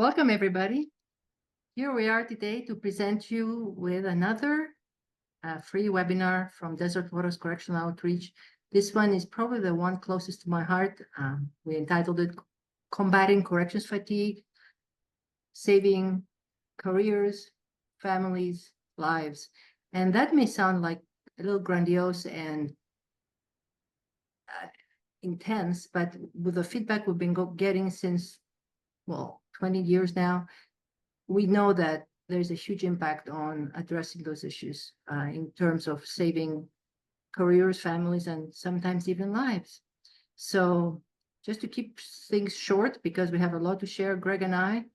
Welcome, everybody. Here we are today to present you with another free webinar from Waters Correctional Outreach. This one is probably the one closest to my heart. We entitled it Combating Corrections Fatigue, Saving Careers, Families, Lives. And that may sound like a little grandiose and intense, but with the feedback we've been getting since, 20 years now, we know that there's a huge impact on addressing those issues in terms of saving careers, families, and sometimes even lives. So just to keep things short, because we have a lot to share, Greg and I,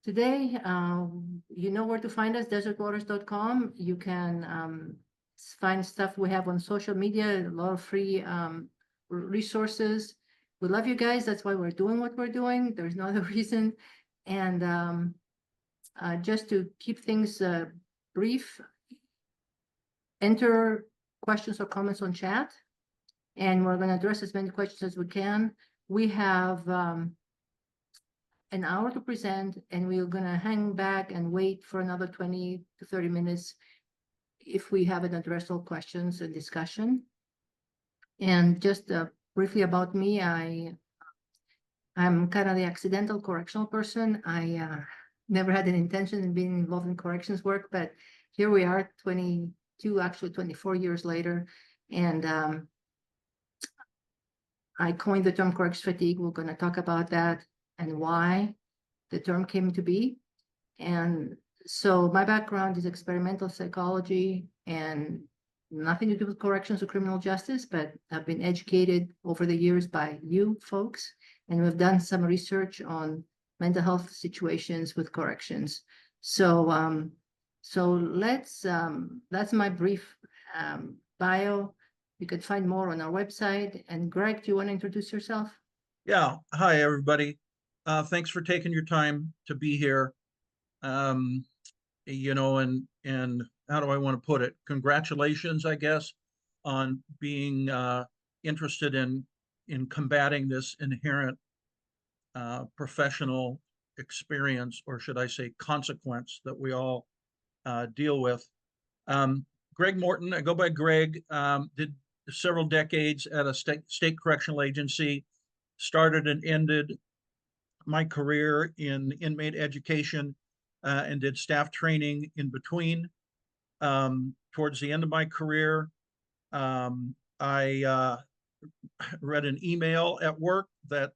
today, you know where to find us, desertwaters.com. You can find stuff we have on social media, a lot of free resources. We love you guys. That's why we're doing what we're doing. There's no other reason. And just to keep things brief, enter questions or comments on chat, and we're going to address as many questions as we can. We have an hour to present, and we're going to hang back and wait for another 20 to 30 minutes if we haven't addressed all questions and discussion. And just briefly about me, I'm kind of the accidental correctional person. I never had an intention in being involved in corrections work, but here we are 22, actually 24 years later. And I coined the term corrections fatigue. We're going to talk about that and why the term came to be. And so my background is experimental psychology and nothing to do with corrections or criminal justice, but I've been educated over the years by you folks, and we've done some research on mental health situations with corrections. So that's my brief bio. You could find more on our website. And Greg, do you want to introduce yourself? Yeah. Hi, everybody. Thanks for taking your time to be here. And how do I want to put it? Congratulations, I guess, on being interested in combating this inherent professional experience, or should I say consequence, that we all deal with. Greg Morton, I go by Greg, did several decades at a state correctional agency, started and ended my career in inmate education and did staff training in between. Towards the end of my career, I read an email at work that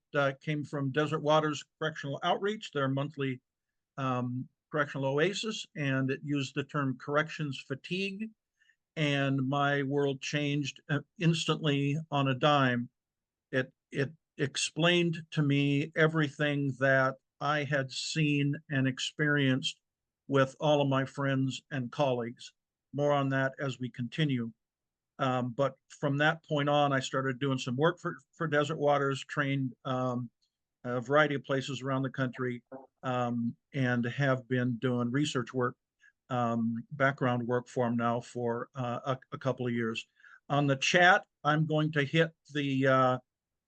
came from Desert Waters Correctional Outreach, their monthly correctional oasis, and it used the term corrections fatigue. And my world changed instantly on a dime. It explained to me everything that I had seen and experienced with all of my friends and colleagues. More on that as we continue. But from that point on, I started doing some work for Desert Waters, trained a variety of places around the country, and have been doing research work, background work for them now for a couple of years. On the chat, I'm going to hit the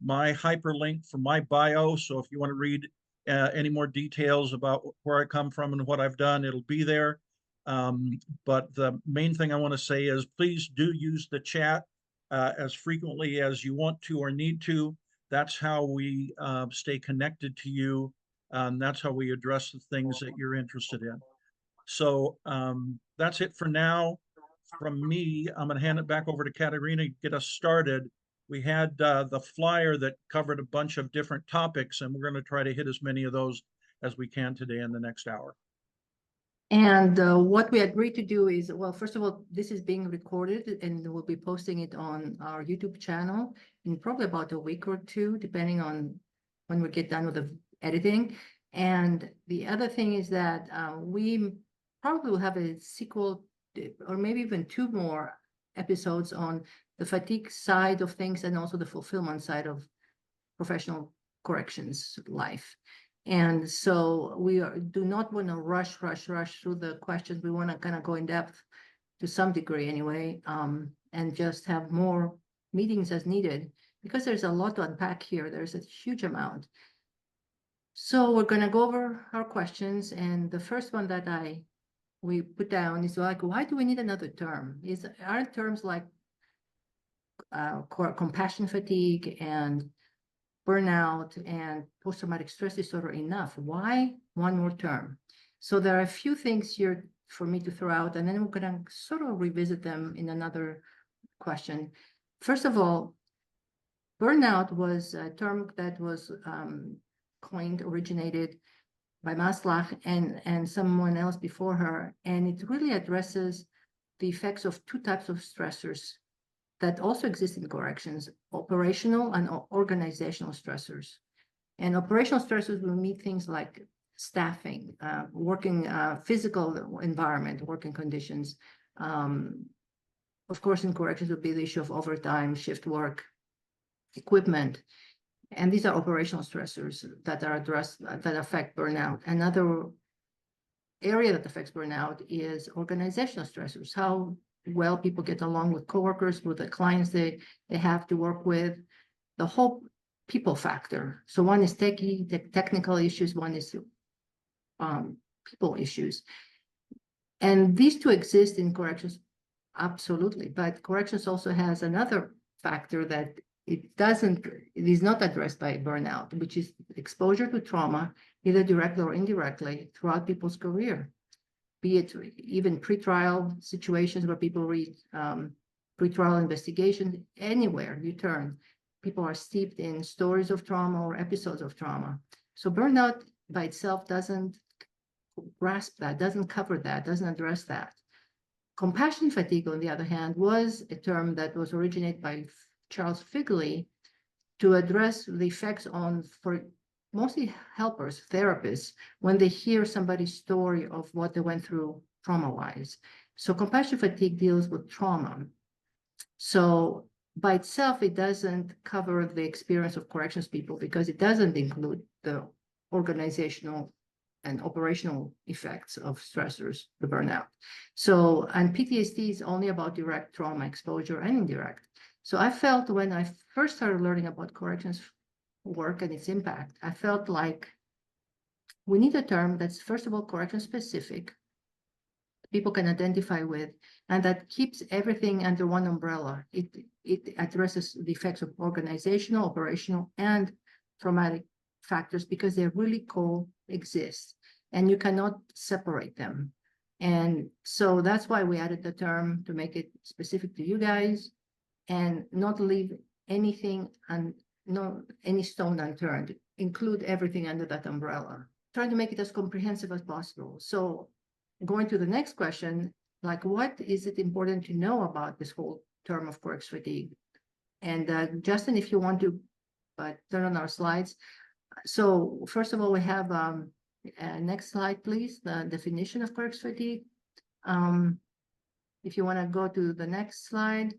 my hyperlink for my bio. So if you want to read any more details about where I come from and what I've done, it'll be there. But the main thing I want to say is please do use the chat as frequently as you want to or need to. That's how we stay connected to you. That's how we address the things that you're interested in. So that's it for now from me. I'm going to hand it back over to Katerina to get us started. We had the flyer that covered a bunch of different topics, and we're going to try to hit as many of those as we can today in the next hour. And what we agreed to do is, well, first of all, this is being recorded and we'll be posting it on our YouTube channel in probably about a week or two, depending on when we get done with the editing. And the other thing is that we probably will have a sequel or maybe even two more episodes on the fatigue side of things and also the fulfillment side of professional corrections life. And so we do not want to rush through the questions. We want to kind of go in depth to some degree anyway, and just have more meetings as needed, because there's a lot to unpack here. There's a huge amount. So we're gonna go over our questions, and the first one that we put down is like, why do we need another term? Aren't terms like compassion fatigue and burnout and post-traumatic stress disorder enough? Why one more term? So there are a few things here for me to throw out, and then we're gonna sort of revisit them in another question. First of all, burnout was a term that was originated by Maslach and someone else before her, and it really addresses the effects of two types of stressors that also exist in corrections: operational and organizational stressors. And operational stressors will mean things like staffing, working, physical environment, working conditions. Of course, in corrections would be the issue of overtime, shift work, equipment. And these are operational stressors that are addressed, that affect burnout. Another area that affects burnout is organizational stressors, how well people get along with coworkers, with the clients they have to work with, the whole people factor. So one is technical issues, one is people issues. And these two exist in corrections, absolutely. But corrections also has another factor that it is not addressed by burnout, which is exposure to trauma, either directly or indirectly, throughout people's career. Be it even pretrial situations where people read pretrial investigations, anywhere you turn, people are steeped in stories of trauma or episodes of trauma. So burnout by itself doesn't grasp that, doesn't cover that, doesn't address that. Compassion fatigue, on the other hand, was a term that was originated by Charles Figley to address the effects for mostly helpers, therapists, when they hear somebody's story of what they went through trauma-wise. So compassion fatigue deals with trauma. So by itself, it doesn't cover the experience of corrections people because it doesn't include the organizational and operational effects of stressors, the burnout. So, and PTSD is only about direct trauma exposure and indirect. So I felt when I first started learning about corrections work and its impact, I felt like we need a term that's, first of all, correction specific, people can identify with, and that keeps everything under one umbrella. It addresses the effects of organizational, operational, and traumatic factors because they really coexist, and you cannot separate them. And so that's why we added the term to make it specific to you guys and not leave anything and any stone unturned, include everything under that umbrella. Trying to make it as comprehensive as possible. So going to the next question, like what is it important to know about this whole term of correction fatigue? And Justin, if you want to turn on our slides. So first of all, we have next slide, please, the definition of correction fatigue. If you want to go to the next slide.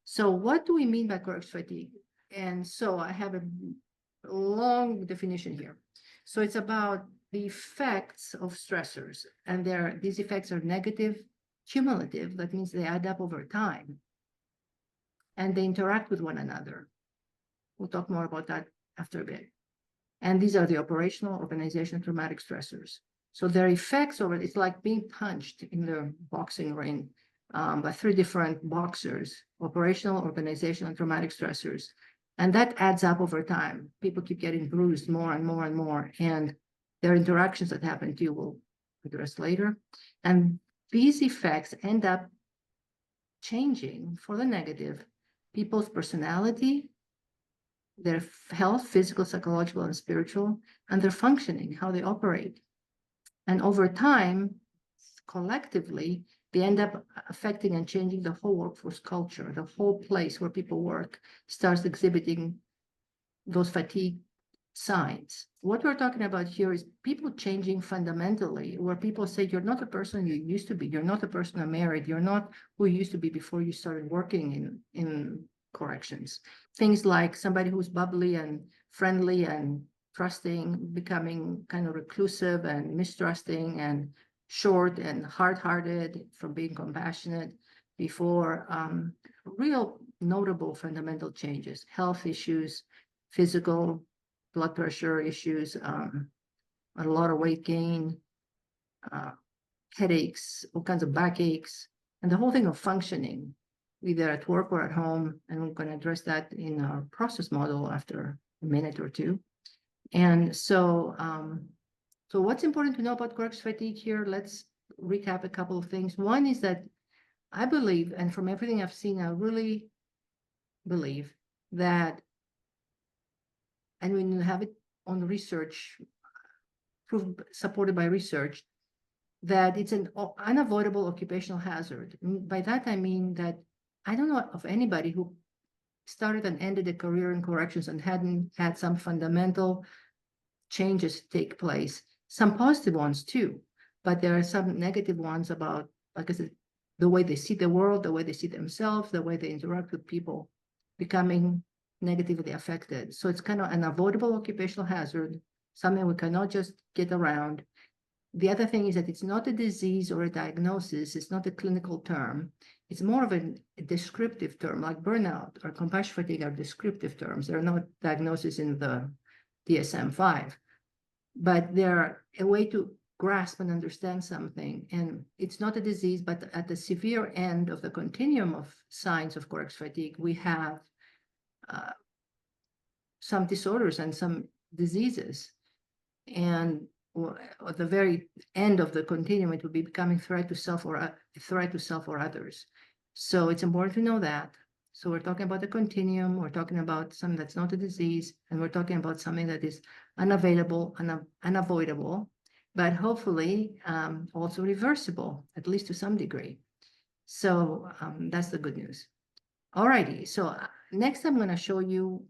So what do we mean by correction fatigue? And so I have a long definition here. So it's about the effects of stressors, and these effects are negative, cumulative. That means they add up over time, and they interact with one another. We'll talk more about that after a bit. And these are the operational, organizational, traumatic stressors. So their effects over it's like being punched in the boxing ring by three different boxers: operational, organizational, and traumatic stressors. And that adds up over time. People keep getting bruised more and more and more. And there are interactions that happen to you, we'll address later. And these effects end up changing for the negative people's personality, their health, physical, psychological, and spiritual, and their functioning, how they operate. And over time, collectively, they end up affecting and changing the whole workforce culture. The whole place where people work starts exhibiting those fatigue signs. What we're talking about here is people changing fundamentally, where people say, you're not the person you used to be. You're not the person who married. You're not who you used to be before you started working in corrections. Things like somebody who's bubbly and friendly and trusting, becoming kind of reclusive and mistrusting and short and hard-hearted from being compassionate before. Real notable fundamental changes, health issues, physical, blood pressure issues, a lot of weight gain, headaches, all kinds of backaches, and the whole thing of functioning, either at work or at home. And we're going to address that in our process model after a minute or two. And so, so what's important to know about correction fatigue here? Let's recap a couple of things. One is that I believe, and from everything I've seen, I really believe that, and when you have it on research, supported by research, that it's an unavoidable occupational hazard. By that, I mean that I don't know of anybody who started and ended a career in corrections and hadn't had some fundamental changes take place. Some positive ones too, but there are some negative ones about, like I said, the way they see the world, the way they see themselves, the way they interact with people, becoming negatively affected. So it's kind of an avoidable occupational hazard, something we cannot just get around. The other thing is that it's not a disease or a diagnosis. It's not a clinical term. It's more of a descriptive term, like burnout or compassion fatigue are descriptive terms. They're not diagnoses in the DSM-5, but they're a way to grasp and understand something. And it's not a disease, but at the severe end of the continuum of signs of correction fatigue, we have some disorders and some diseases. And at the very end of the continuum, it will be becoming threat to self or others. So it's important to know that. So we're talking about the continuum, we're talking about something that's not a disease, and we're talking about something that is unavoidable, but hopefully also reversible, at least to some degree. So that's the good news. All righty, so next I'm going to show you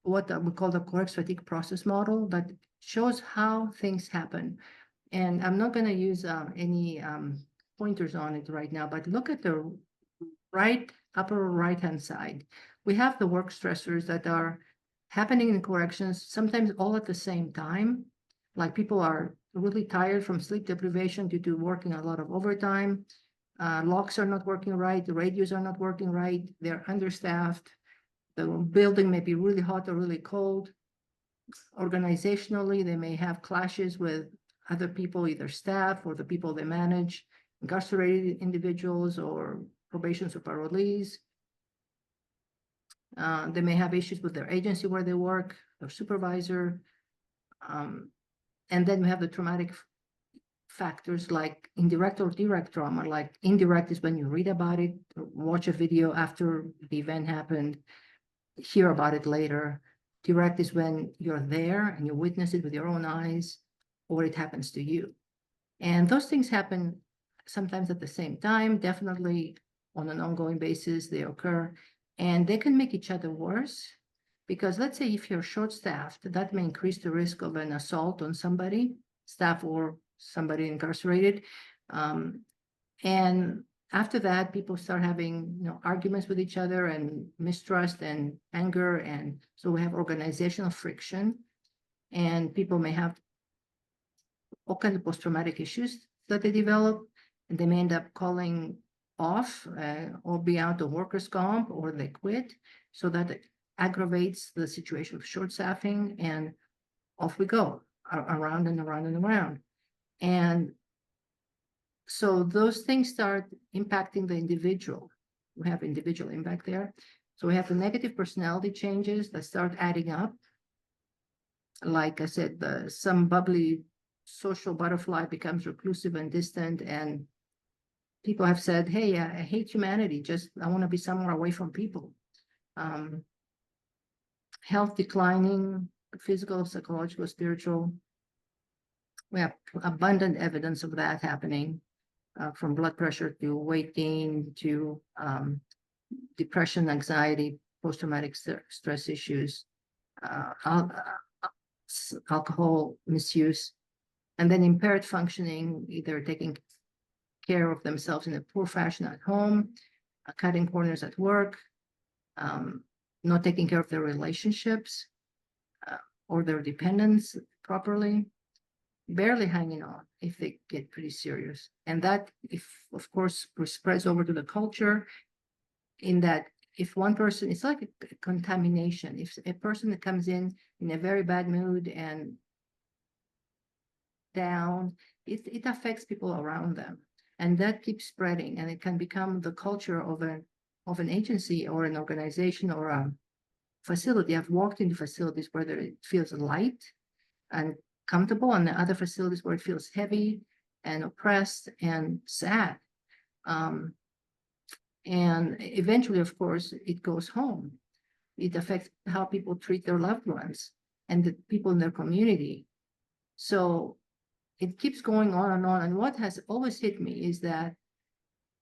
what we call the correction fatigue process model that shows how things happen. And I'm not going to use any pointers on it right now, but look at the upper right-hand side. We have the work stressors that are happening in corrections, sometimes all at the same time. Like people are really tired from sleep deprivation due to working a lot of overtime. Locks are not working right, the radios are not working right, they're understaffed. The building may be really hot or really cold. Organizationally, they may have clashes with other people, either staff or the people they manage, incarcerated individuals or probation or parolees. They may have issues with their agency where they work, their supervisor. And then we have the traumatic factors like indirect or direct trauma. Like indirect is when you read about it, watch a video after the event happened, hear about it later. Direct is when you're there and you witness it with your own eyes, or it happens to you. And those things happen sometimes at the same time, definitely on an ongoing basis, they occur, and they can make each other worse. Because let's say if you're short-staffed, that may increase the risk of an assault on somebody, staff or somebody incarcerated. And after that, people start having arguments with each other and mistrust and anger. And so we have organizational friction, and people may have all kinds of post-traumatic issues that they develop, and they may end up calling off or be out of workers' comp, or they quit. So that aggravates the situation of short staffing, and off we go around and around and around. And so those things start impacting the individual. We have individual impact there. So we have the negative personality changes that start adding up. Like I said, some bubbly social butterfly becomes reclusive and distant, and people have said, hey, I hate humanity, I want to be somewhere away from people. Health declining, physical, psychological, spiritual. We have abundant evidence of that happening. From blood pressure to weight gain to depression, anxiety, post-traumatic stress issues, alcohol misuse, and then impaired functioning, either taking care of themselves in a poor fashion at home, cutting corners at work, not taking care of their relationships or their dependents properly, barely hanging on if they get pretty serious. And that, if of course, spreads over to the culture, in that if one person, it's like a contamination. If a person that comes in a very bad mood and down, it affects people around them. And that keeps spreading, and it can become the culture of an agency or an organization or a facility. I've walked into facilities where it feels light and comfortable, and the other facilities where it feels heavy and oppressed and sad. And eventually, of course, it goes home. It affects how people treat their loved ones and the people in their community. So it keeps going on and on. And what has always hit me is that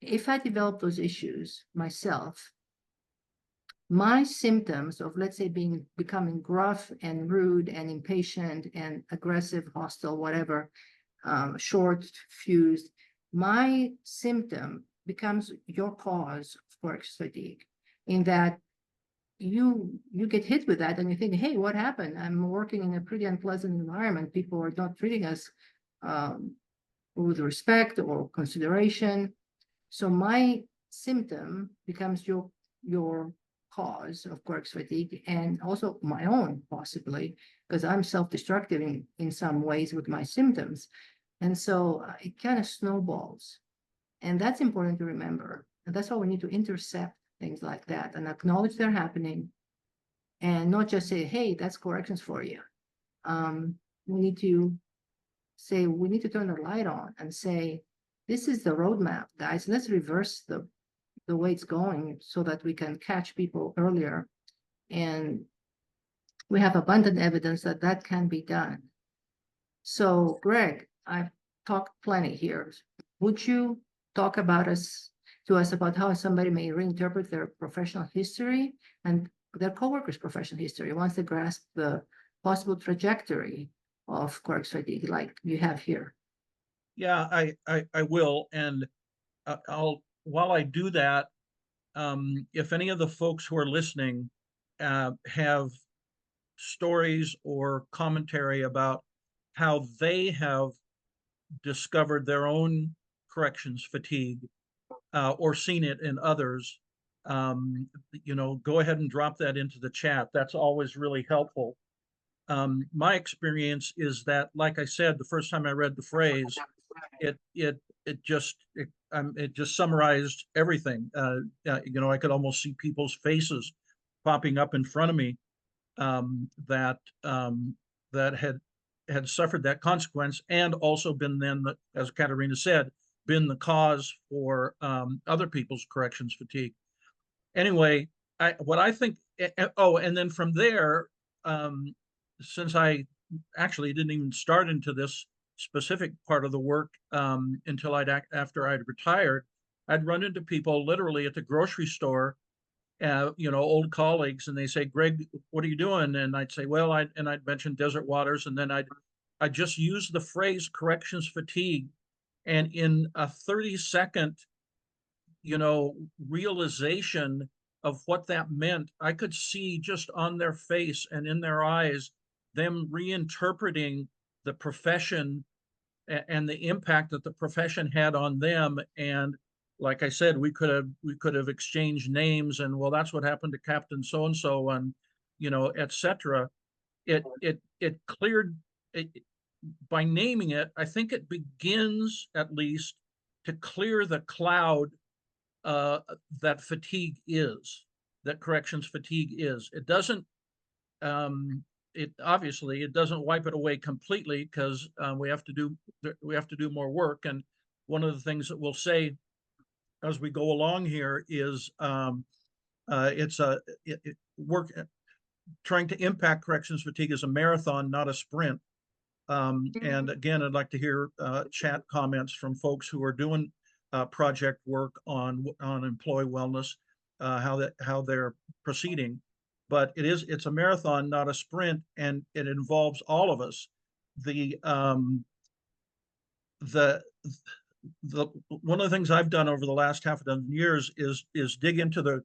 if I develop those issues myself, my symptoms of, let's say, becoming gruff and rude and impatient and aggressive, hostile, whatever, short fused, my symptom becomes your cause for corrections fatigue, in that you get hit with that and you think, hey, what happened? I'm working in a pretty unpleasant environment. People are not treating us with respect or consideration. So my symptom becomes your cause of corrections fatigue, and also my own, possibly, because I'm self-destructive in some ways with my symptoms. And so it kind of snowballs. And that's important to remember. And that's why we need to intercept things like that and acknowledge they're happening, and not just say, hey, that's corrections for you. We need to say, we need to turn the light on and say, this is the roadmap, guys. Let's reverse the way it's going so that we can catch people earlier. And we have abundant evidence that that can be done. So, Greg, I've talked plenty here. Would you talk about to us about how somebody may reinterpret their professional history and their coworkers' professional history once they grasp the possible trajectory of corrections fatigue, like you have here? Yeah, I will. And while I do that, if any of the folks who are listening have stories or commentary about how they have discovered their own corrections fatigue or seen it in others, go ahead and drop that into the chat. That's always really helpful. My experience is that, like I said, the first time I read the phrase, it just summarized everything. I could almost see people's faces popping up in front of me that had suffered that consequence, and also been then, as Katerina said, been the cause for other people's corrections fatigue. Anyway, what I think. And then from there, since I actually didn't even start into this specific part of the work until after I'd retired, I'd run into people literally at the grocery store, old colleagues, and they say, Greg, what are you doing? And I'd say, well, I'd mention Desert Waters, and then I'd just use the phrase corrections fatigue, and in a 30-second, realization of what that meant, I could see just on their face and in their eyes them reinterpreting the profession and the impact that the profession had on them. And like I said, we could have exchanged names, and, well, that's what happened to Captain so and so, and etc. It cleared it, by naming it. I think it begins, at least, to clear the cloud that fatigue is, that corrections fatigue is. It doesn't. It obviously, it doesn't wipe it away completely, because we have to do more work. And one of the things that we'll say as we go along here is it's work trying to impact corrections fatigue is a marathon, not a sprint. And again, I'd like to hear chat comments from folks who are doing project work on employee wellness, how they're proceeding. But it's a marathon, not a sprint, and it involves all of us. The one of the things I've done over the last half a dozen years is dig into the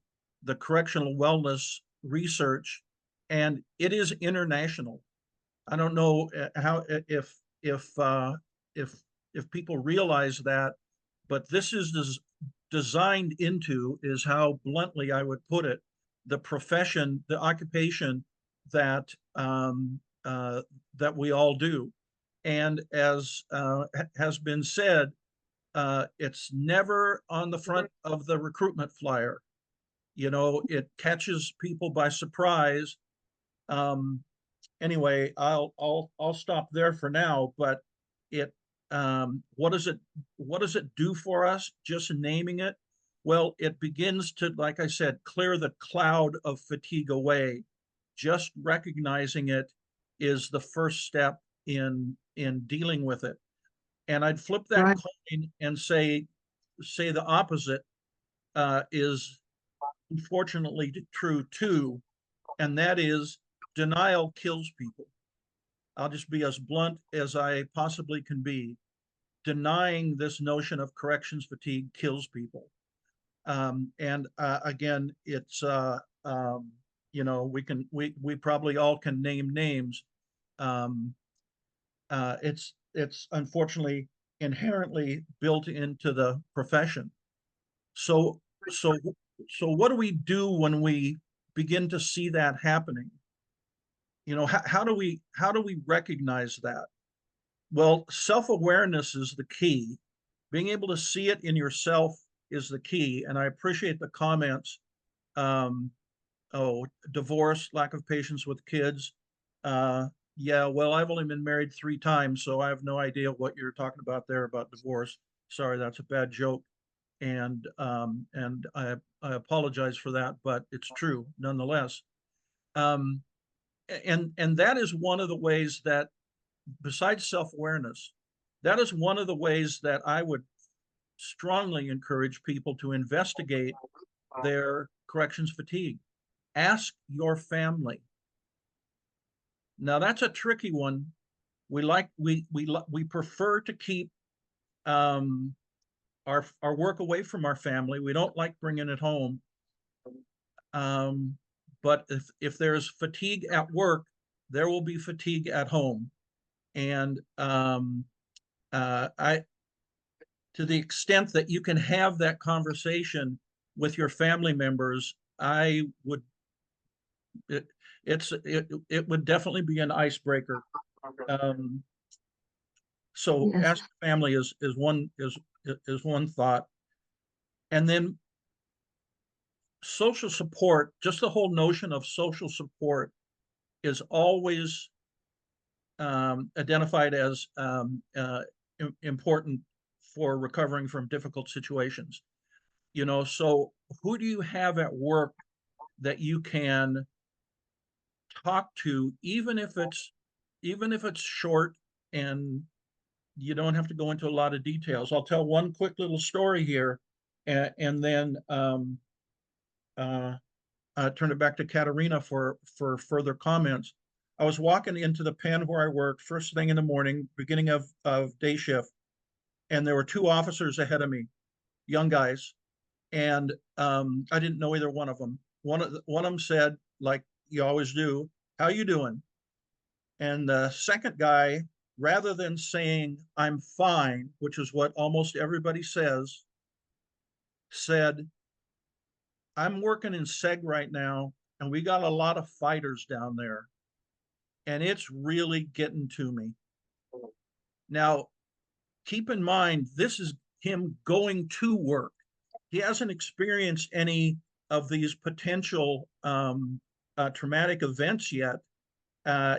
correctional wellness research, and it is international. I don't know how if people realize that, but this is designed into, is how bluntly I would put it, the profession, the occupation that that we all do. And as has been said, it's never on the front of the recruitment flyer. You know, it catches people by surprise. Um, anyway, I'll stop there for now. But it what does it do for us? Just naming it. Well, it begins to, like I said, clear the cloud of fatigue away. Just recognizing it is the first step in dealing with it. And I'd flip that Right. coin and say the opposite is unfortunately true too, and that is denial kills people. I'll just be as blunt as I possibly can be. Denying this notion of corrections fatigue kills people. And again, it's you know, we probably all can name names. Um, it's unfortunately inherently built into the profession. So so so what do we do when we begin to see that happening? You know, how do we recognize that? Well, self-awareness is the key. Being able to see it in yourself is the key. And I appreciate the comments. Um, oh, divorce, lack of patience with kids. Uh, yeah, well, I've only been married 3 times, so I have no idea what you're talking about there about divorce. Sorry, that's a bad joke. And I apologize for that, but it's true nonetheless. Um, and that is one of the ways that, besides self-awareness, that is one of the ways that I would strongly encourage people to investigate their corrections fatigue. Ask your family. Now that's a tricky one. We prefer to keep um, our work away from our family. We don't like bringing it home. Um, but if there's fatigue at work, there will be fatigue at home. And I, to the extent that you can have that conversation with your family members, I would it, it would definitely be an icebreaker. Um, so Yes. ask family is one thought, and then social support. Just the whole notion of social support is always identified as important for recovering from difficult situations. You know, so who do you have at work that you can talk to, even if it's short and you don't have to go into a lot of details. I'll tell one quick little story here, and then uh, turn it back to Katerina for further comments. I was walking into the pen where I worked first thing in the morning, beginning of day shift, and there were 2 officers ahead of me, young guys, and I didn't know either one of them. One of them said, like you always do, "How you doing?" And the second guy, rather than saying "I'm fine," which is what almost everybody says, said, "I'm working in seg right now, and we got a lot of fighters down there, and it's really getting to me." Now, keep in mind, this is him going to work. He hasn't experienced any of these potential traumatic events yet.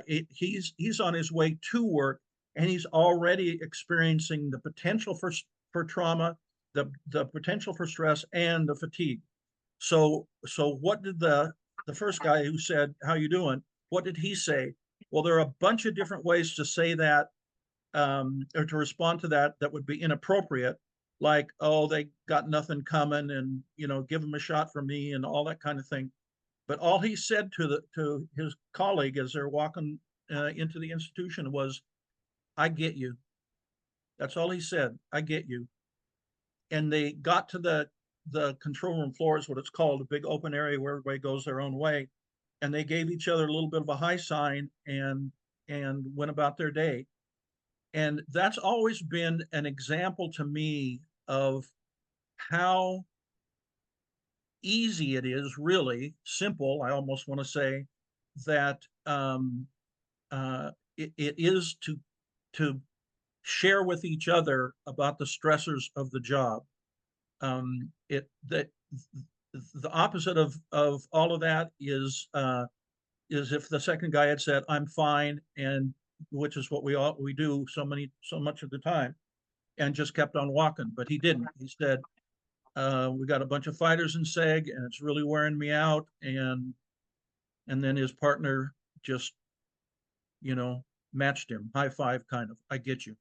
He's on his way to work, and he's already experiencing the potential for trauma, the potential for stress, and the fatigue. So what did the first guy who said, "How you doing?" What did he say? Well, there are a bunch of different ways to say that, or to respond to that would be inappropriate, like, "Oh, they got nothing coming," and give them a shot for me and all that kind of thing. But all he said to his colleague as they're walking into the institution was, "I get you." That's all he said. "I get you." And they got to the control room floor, is what it's called, a big open area where everybody goes their own way, and they gave each other a little bit of a high sign and went about their day. And that's always been an example to me of how easy it is, really simple, I almost want to say, that it is to share with each other about the stressors of the job. The opposite of all of that is if the second guy had said, "I'm fine," and which is what we do so much of the time, and just kept on walking. But he didn't. He said, "We got a bunch of fighters in SEG, and it's really wearing me out." And then his partner just, matched him, high five, kind of. I get you,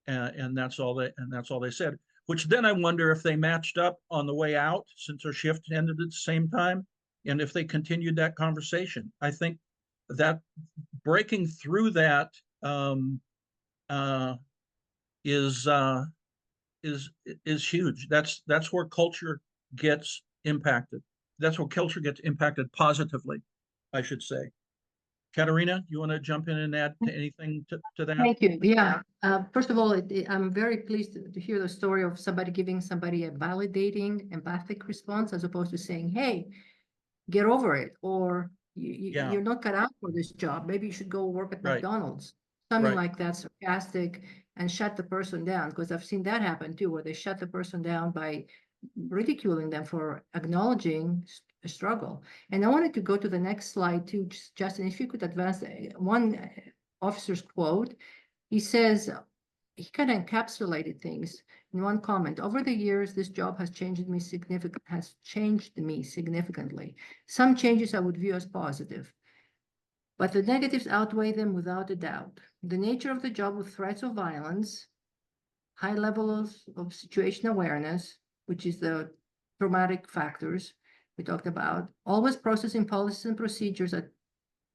and that's all they said. Which then I wonder if they matched up on the way out, since their shift ended at the same time, and if they continued that conversation. I think that breaking through that uh, is uh, is huge. That's where culture gets impacted. That's where culture gets impacted positively, I should say. Katerina, you want to jump in and add to anything to that? Thank you. Yeah. First of all, I'm very pleased to hear the story of somebody giving somebody a validating, empathic response, as opposed to saying, "Hey, get over it," or Yeah, "You're not cut out for this job. Maybe you should go work at right, McDonald's." Something right. like that, sarcastic, and shut the person down. Because I've seen that happen too, where they shut the person down by ridiculing them for acknowledging a struggle. And I wanted to go to the next slide too, Justin, if you could advance one officer's quote. He says, he kind of encapsulated things in one comment. "Over the years, this job has changed me significantly. Some changes I would view as positive, but the negatives outweigh them without a doubt. The nature of the job with threats of violence, high levels of situation awareness, which is the traumatic factors we talked about, always processing policies and procedures that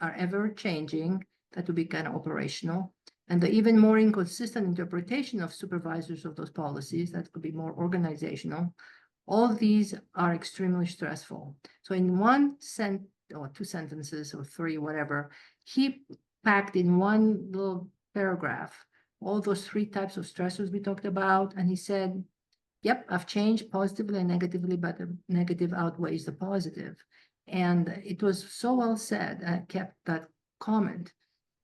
are ever changing, that would be kind of operational, and the even more inconsistent interpretation of supervisors of those policies, that could be more organizational. All of these are extremely stressful." So in one or two sentences or three, whatever, he packed in one little paragraph all those three types of stressors we talked about. And he said, "Yep, I've changed positively and negatively, but the negative outweighs the positive." And it was so well said. I kept that comment,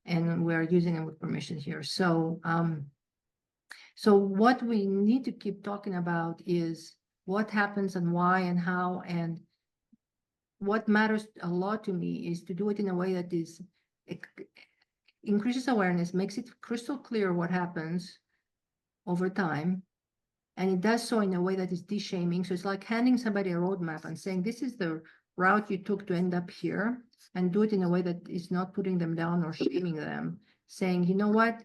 and we're using it with permission here. So what we need to keep talking about is what happens and why and how. And what matters a lot to me is to do it in a way that increases awareness, makes it crystal clear what happens over time. And it does so in a way that is de-shaming. So it's like handing somebody a roadmap and saying, "This is the route you took to end up here," and do it in a way that is not putting them down or shaming them, saying, "You know what?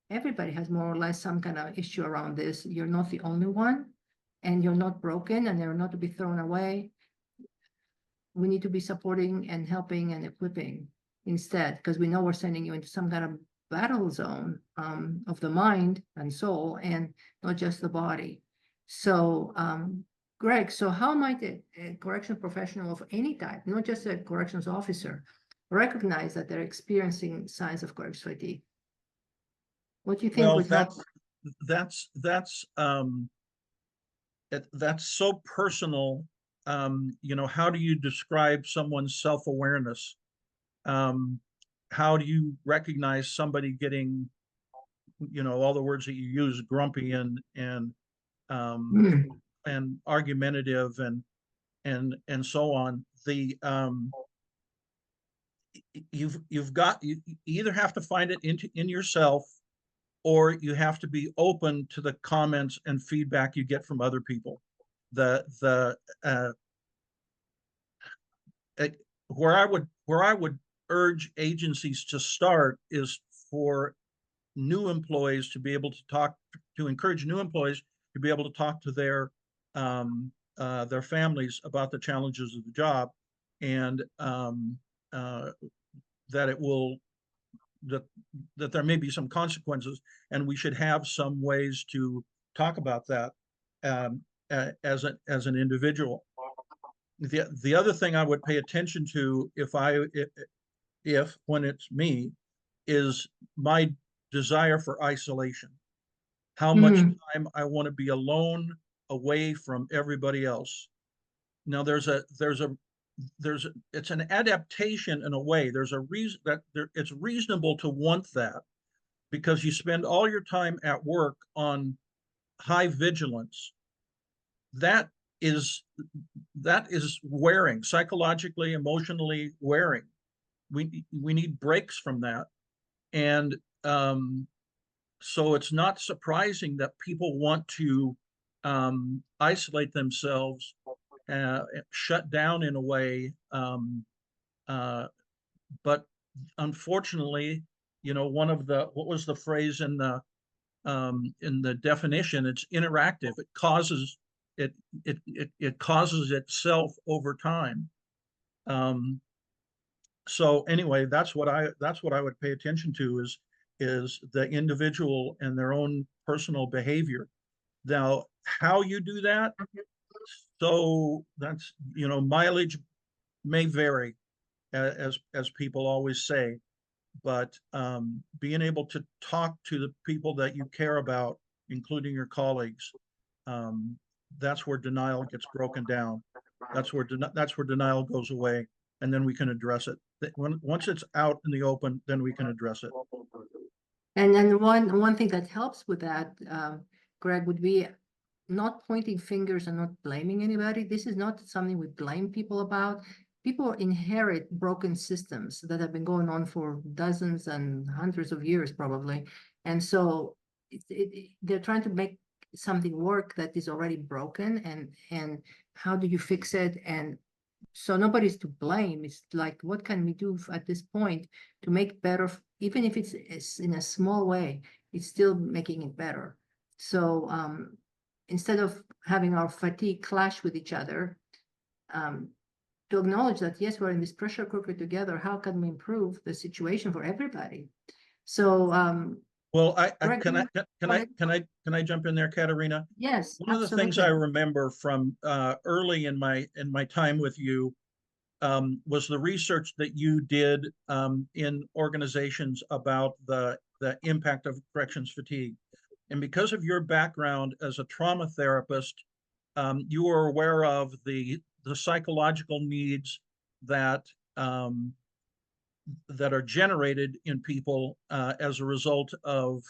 Everybody has more or less some kind of issue around this. You're not the only one, and you're not broken, and you're not to be thrown away. We need to be supporting and helping and equipping instead, because we know we're sending you into some kind of battle zone of the mind and soul, and not just the body." So, Greg, so how might a correctional professional of any type, not just a corrections officer, recognize that they're experiencing signs of correctional fatigue? What do you think Well, would help? that's so personal. How do you describe someone's self-awareness? How do you recognize somebody getting, all the words that you use, grumpy um, Hmm. and argumentative and so on? You either have to find it in yourself, or you have to be open to the comments and feedback you get from other people. The uh, where I would urge agencies to start is for new employees to be able to encourage new employees to be able to talk to their families about the challenges of the job, and uh, that it will that that there may be some consequences, and we should have some ways to talk about that as an individual. The other thing I would pay attention to, if when it's me, is my desire for isolation. How much Hmm. time I want to be alone, away from everybody else. Now it's an adaptation in a way. There's a reason that it's reasonable to want that, because you spend all your time at work on high vigilance. That is wearing, psychologically, emotionally wearing. We need breaks from that. And so it's not surprising that people want to isolate themselves, shut down in a way. Uh, but unfortunately, one of what was the phrase in the definition? It's interactive. It causes itself over time. Um, so anyway, that's what I would pay attention to is the individual and their own personal behavior. Now, how you do that, so that's mileage may vary, as people always say, but being able to talk to the people that you care about, including your colleagues, that's where denial gets broken down. That's where denial goes away, and then we can address it. Once it's out in the open, then we can address it. And then one thing that helps with that, Greg, would be not pointing fingers and not blaming anybody. This is not something we blame people about. People inherit broken systems that have been going on for dozens and hundreds of years, probably. And so they're trying to make something work that is already broken. And how do you fix it? And so nobody's to blame. It's like, what can we do at this point to make better, even if it's in a small way, it's still making it better. So instead of having our fatigue clash with each other, to acknowledge that, yes, we're in this pressure cooker together, how can we improve the situation for everybody? So well, Greg, can I jump in there, Katerina? yes, One of the things I absolutely. remember from early in my time with you was the research that you did in organizations about the impact of corrections fatigue. And because of your background as a trauma therapist, you are aware of the psychological needs that that are generated in people as a result of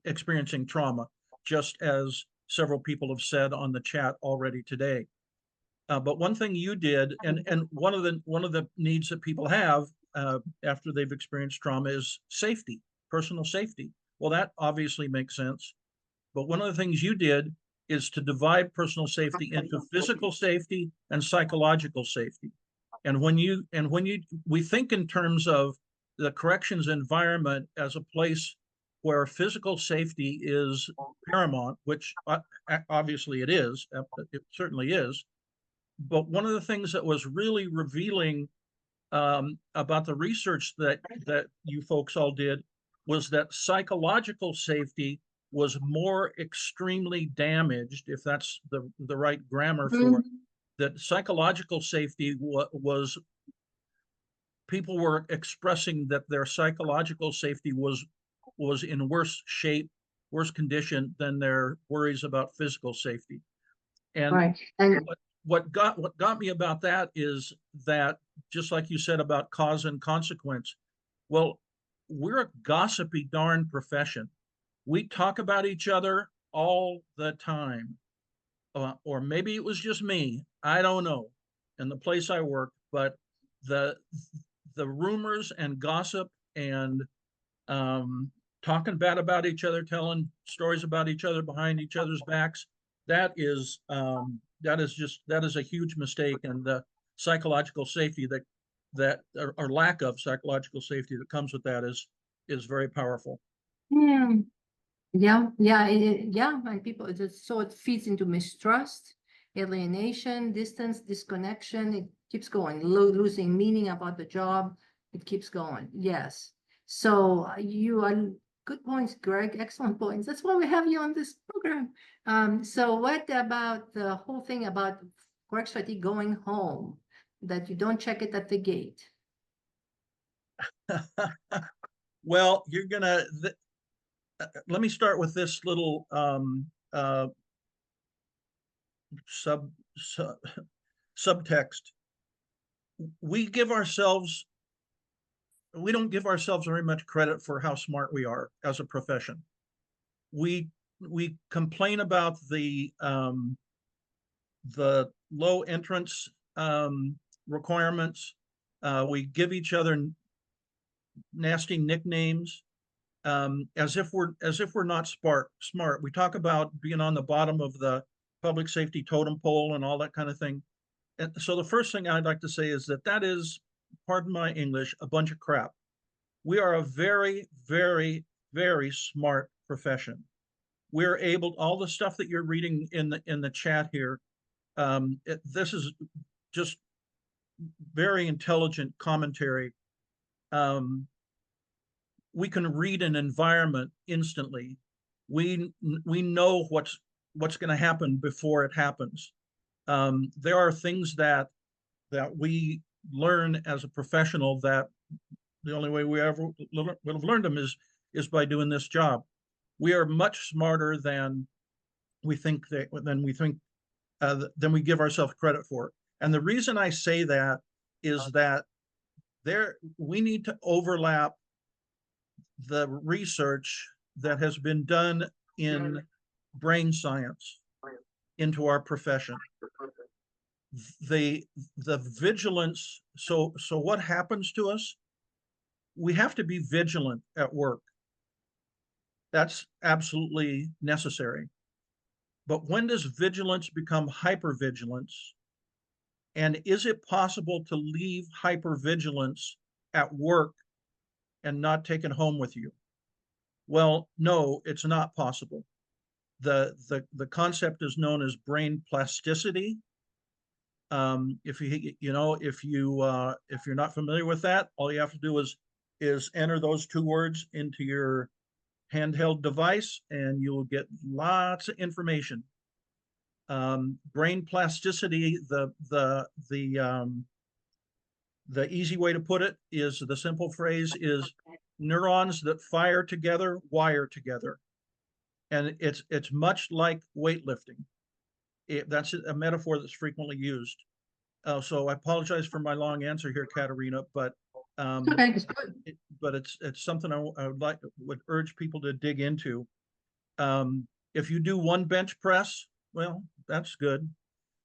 experiencing trauma, just as several people have said on the chat already today. But one thing you did, and one of the needs that people have after they've experienced trauma is safety, personal safety. Well, that obviously makes sense. But one of the things you did is to divide personal safety into physical safety and psychological safety. And when we think in terms of the corrections environment as a place where physical safety is paramount, which obviously it is, it certainly is. But one of the things that was really revealing about the research that you folks all did was that psychological safety was more extremely damaged, if that's the right grammar for it. That psychological safety was people were expressing that their psychological safety was in worse shape, worse condition than their worries about physical safety. And Right. And what got me about that is that, just like you said about cause and consequence, well, we're a gossipy darn profession. We talk about each other all the time. Or maybe it was just me, I don't know, in the place I work, but the rumors and gossip and um, talking bad about each other, telling stories about each other behind each other's backs, that is a huge mistake. And the psychological safety or lack of psychological safety that comes with that is very powerful. yeah, yeah, and people, so it feeds into mistrust, alienation, distance, disconnection. It keeps going, losing meaning about the job. It keeps going. Yes. So you are good points, Greg. Excellent points. That's why we have you on this program. So what about the whole thing about correction fatigue going home, that you don't check it at the gate? Well, let me start with this little sub, sub subtext. We give ourselves we don't give ourselves very much credit for how smart we are as a profession. We we complain about the low entrance requirements. We give each other nasty nicknames, as if we're not smart. We talk about being on the bottom of the public safety totem pole and all that kind of thing. And so the first thing I'd like to say is that is, pardon my English, a bunch of crap. We are a very, very, very smart profession. We're able, all the stuff that you're reading in the chat here, this is just very intelligent commentary. We can read an environment instantly. We know what's going to happen before it happens. There are things that we learn as a professional that the only way we ever would have learned them is by doing this job. We are much smarter than we think than we give ourselves credit for. And the reason I say that is that we need to overlap the research that has been done in brain science into our profession. The vigilance, so what happens to us? We have to be vigilant at work. That's absolutely necessary. But when does vigilance become hypervigilance? And is it possible to leave hypervigilance at work and not take it home with you? Well, no, it's not possible. The concept is known as brain plasticity. If you're not familiar with that, all you have to do is enter those two words into your handheld device, and you'll get lots of information. Brain plasticity, the easy way to put it is, the simple phrase is, neurons that fire together wire together. And it's much like weightlifting. That's a metaphor that's frequently used. So I apologize for my long answer here, Katerina, but Okay. it's something I would urge people to dig into. If you do one bench press, well, that's good.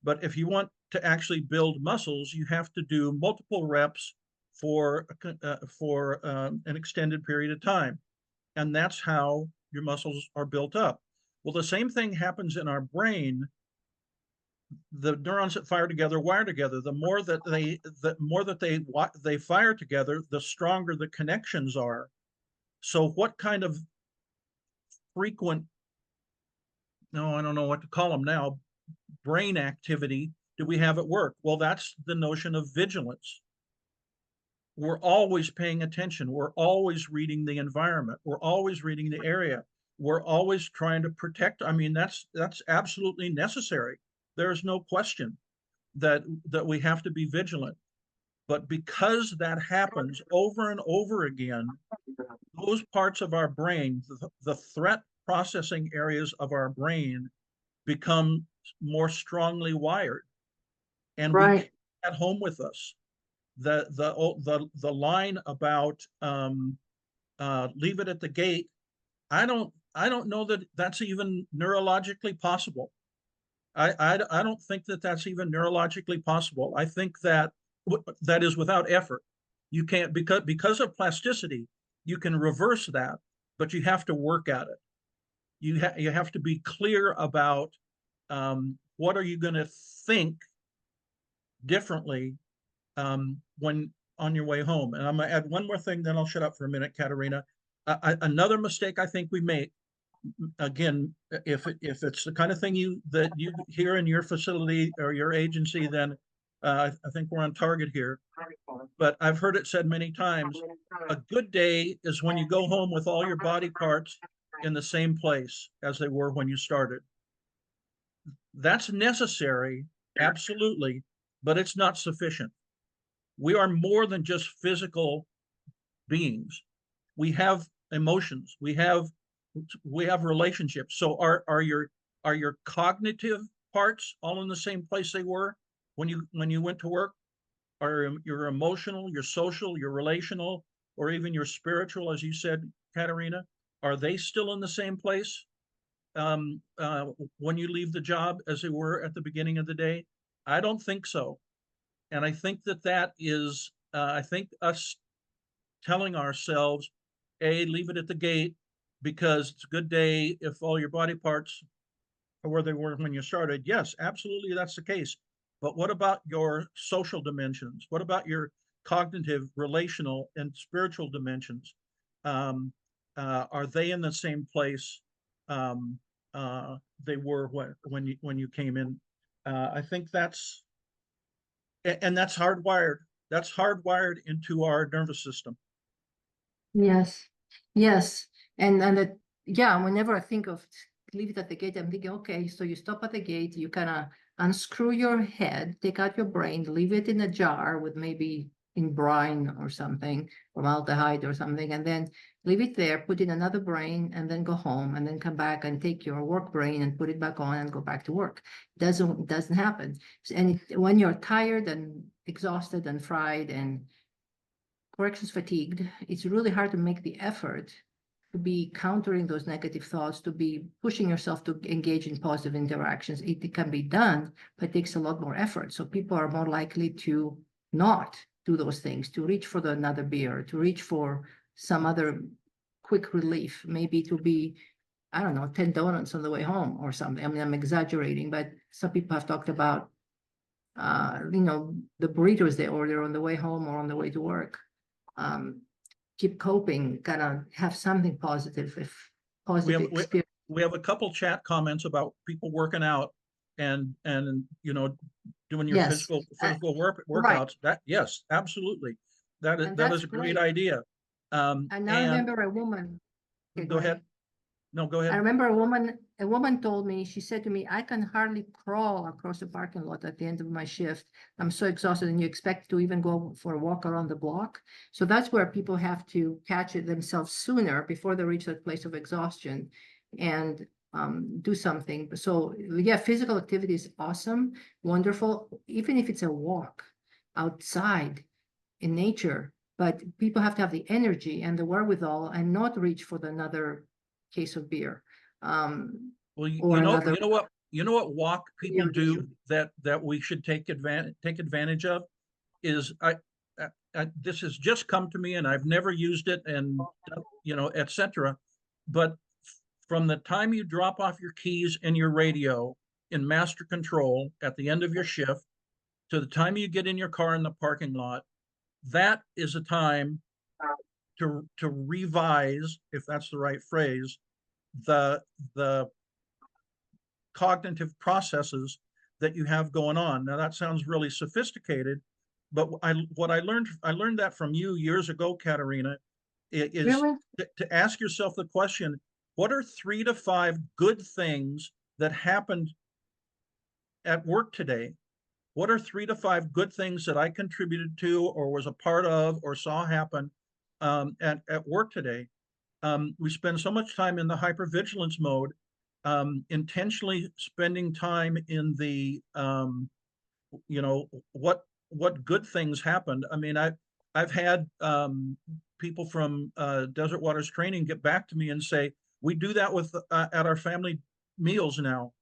But if you want to actually build muscles, you have to do multiple reps for an extended period of time. And that's how your muscles are built up. Well, the same thing happens in our brain. The neurons that fire together wire together. The more that they fire together, the stronger the connections are. So what kind of frequent, no, I don't know what to call them now, brain activity do we have at work? Well, that's the notion of vigilance. We're always paying attention. We're always reading the environment. We're always reading the area. We're always trying to protect. I mean, that's absolutely necessary. There's no question that we have to be vigilant. But because that happens over and over again, those parts of our brain, the threat processing areas of our brain, become more strongly wired, and we Right. keep at home with us. The line about leave it at the gate, I don't know that that's even neurologically possible. I don't think that that's even neurologically possible. I think that that is without effort. You can't, because of plasticity, you can reverse that, but you have to work at it. You have to be clear about what are you going to think differently when on your way home. And I'm going to add one more thing, then I'll shut up for a minute, Katerina. Another mistake I think we make, again, if it's the kind of thing that you hear in your facility or your agency, then I think we're on target here. But I've heard it said many times, a good day is when you go home with all your body parts in the same place as they were when you started. That's necessary, absolutely, but it's not sufficient. We are more than just physical beings. We have emotions. We have relationships. So are your cognitive parts all in the same place they were when you went to work? Are your emotional, your social, your relational, or even your spiritual, as you said, Katerina, are they still in the same place when you leave the job as they were at the beginning of the day? I don't think so. And I think that is, I think us telling ourselves, A, leave it at the gate because it's a good day if all your body parts are where they were when you started. Yes, absolutely, that's the case. But what about your social dimensions? What about your cognitive, relational, and spiritual dimensions? Um, are they in the same place um, they were when you came in? I think and that's hardwired. That's hardwired into our nervous system. Yes, yes. Yeah, whenever I think of leave it at the gate, I'm thinking, okay, so you stop at the gate, you kind of unscrew your head, take out your brain, leave it in a jar with maybe in brine or something, formaldehyde or something, and then leave it there, put in another brain, and then go home, and then come back and take your work brain and put it back on and go back to work. Doesn't happen. And when you're tired and exhausted and fried and corrections fatigued, it's really hard to make the effort to be countering those negative thoughts, to be pushing yourself to engage in positive interactions. It can be done, but it takes a lot more effort. So people are more likely to not do those things, to reach for another beer, to reach for some other quick relief, maybe to be, I don't know, 10 donuts on the way home or something. I mean, I'm exaggerating, but some people have talked about, the burritos they order on the way home or on the way to work. Keep coping, gotta have something positive, if We positive have experience. we have a couple chat comments about people working out and doing your Yes, physical right. workouts. That yes, absolutely. And That that's is a great great. idea. And I And remember a woman, okay, go go ahead. ahead. No, go I ahead. remember a woman told me, she said to me, I can hardly crawl across the parking lot at the end of my shift. I'm so exhausted, and you expect to even go for a walk around the block. So that's where people have to catch it themselves sooner before they reach that place of exhaustion and do something. So yeah, physical activity is awesome, wonderful, even if it's a walk outside in nature, but people have to have the energy and the wherewithal and not reach for another case of beer Well, or another you know what walk people beer. do that we should take advantage of is this has just come to me and I've never used it and etc. But from the time you drop off your keys and your radio in master control at the end of your shift to the time you get in your car in the parking lot, that is a time to revise, if that's the right phrase, the the cognitive processes that you have going on. Now that sounds really sophisticated, but what I learned that from you years ago, Katerina, is Really? to ask yourself the question, what are 3 to 5 good things that happened at work today? What are 3 to 5 good things that I contributed to or was a part of or saw happen at work today? We spend so much time in the hypervigilance mode, intentionally spending time in the, what good things happened. I mean, I've had people from Desert Waters Training get back to me and say, we do that with at our family meals now.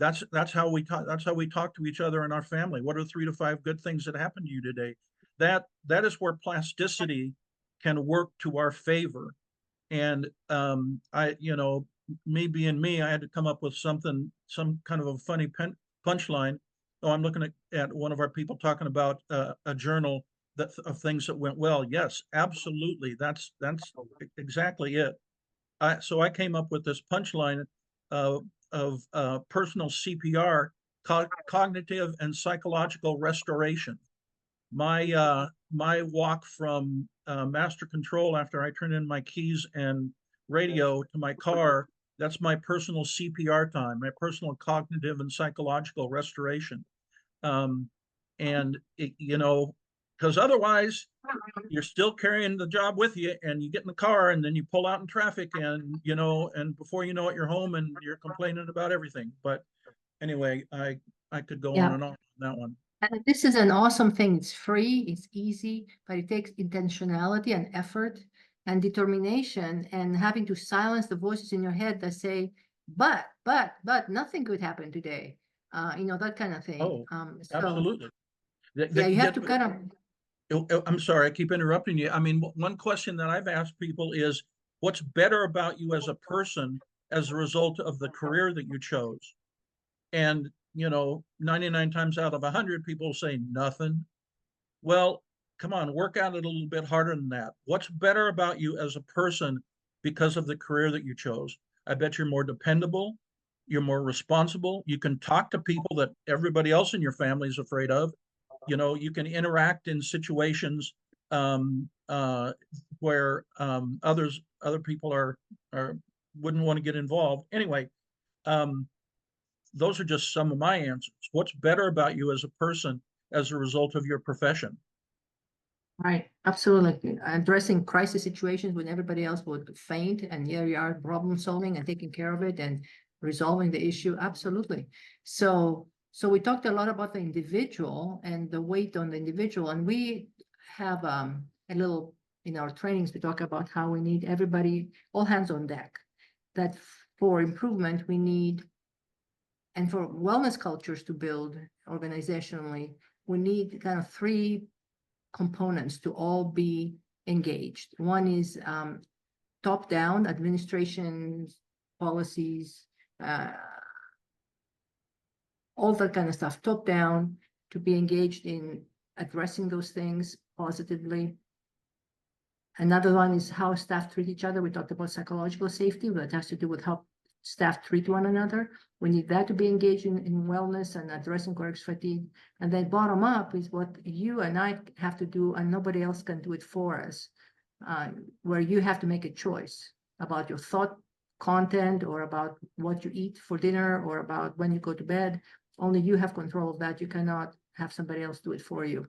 That's how we talk. That's how we talk to each other in our family. What are 3 to 5 good things that happened to you today? That is where plasticity can work to our favor. And me being me, I had to come up with something, some kind of a funny punchline. Oh, I'm looking at one of our people talking about a journal of things that went well. Yes, absolutely. That's exactly it. So I came up with this punchline of personal CPR, cognitive and psychological restoration. My walk from master control after I turn in my keys and radio to my car, that's my personal CPR time, my personal cognitive and psychological restoration. Um, and because otherwise you're still carrying the job with you and you get in the car and then you pull out in traffic and before you know it, you're home and you're complaining about everything. But anyway, I could go on Yeah. and on that one. And this is an awesome thing. It's free, it's easy, but it takes intentionality and effort and determination and having to silence the voices in your head that say, but nothing could happen today. That kind of thing. Oh, So absolutely. That, yeah, that, you have that, to kind of, I'm sorry, I keep interrupting you. I mean, one question that I've asked people is, what's better about you as a person as a result of the career that you chose? And, 99 times out of 100, people say nothing. Well, come on, work at it a little bit harder than that. What's better about you as a person because of the career that you chose? I bet you're more dependable, you're more responsible. You can talk to people that everybody else in your family is afraid of. You can interact in situations where other people are wouldn't want to get involved. Anyway, um, those are just some of my answers. What's better about you as a person as a result of your profession? right, absolutely. Addressing crisis situations when everybody else would faint, and here you are problem solving and taking care of it and resolving the issue. Absolutely. So we talked a lot about the individual and the weight on the individual, and we have a little in our trainings, we talk about how we need everybody, all hands on deck. That for improvement, we need, and for wellness cultures to build organizationally, we need kind of three components to all be engaged. One is top-down administration policies, all that kind of stuff, top-down, to be engaged in addressing those things positively. Another one is how staff treat each other. We talked about psychological safety, but it has to do with how staff treat one another. We need that to be engaged in wellness and addressing corrective fatigue. And then bottom up is what you and I have to do, and nobody else can do it for us, where you have to make a choice about your thought content or about what you eat for dinner or about when you go to bed. Only you have control of that. You cannot have somebody else do it for you.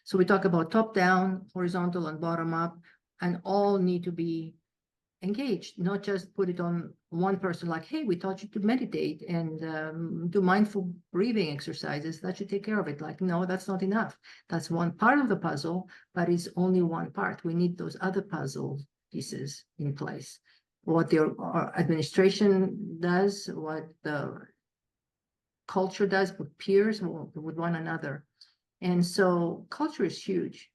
So we talk about top down, horizontal, and bottom up, and all need to be engaged, not just put it on one person like, hey, we taught you to meditate and do mindful breathing exercises. That should take care of it. Like, no, that's not enough. That's one part of the puzzle, but it's only one part. We need those other puzzle pieces in place. What the administration does, what the culture does with peers, with one another. And so culture is huge.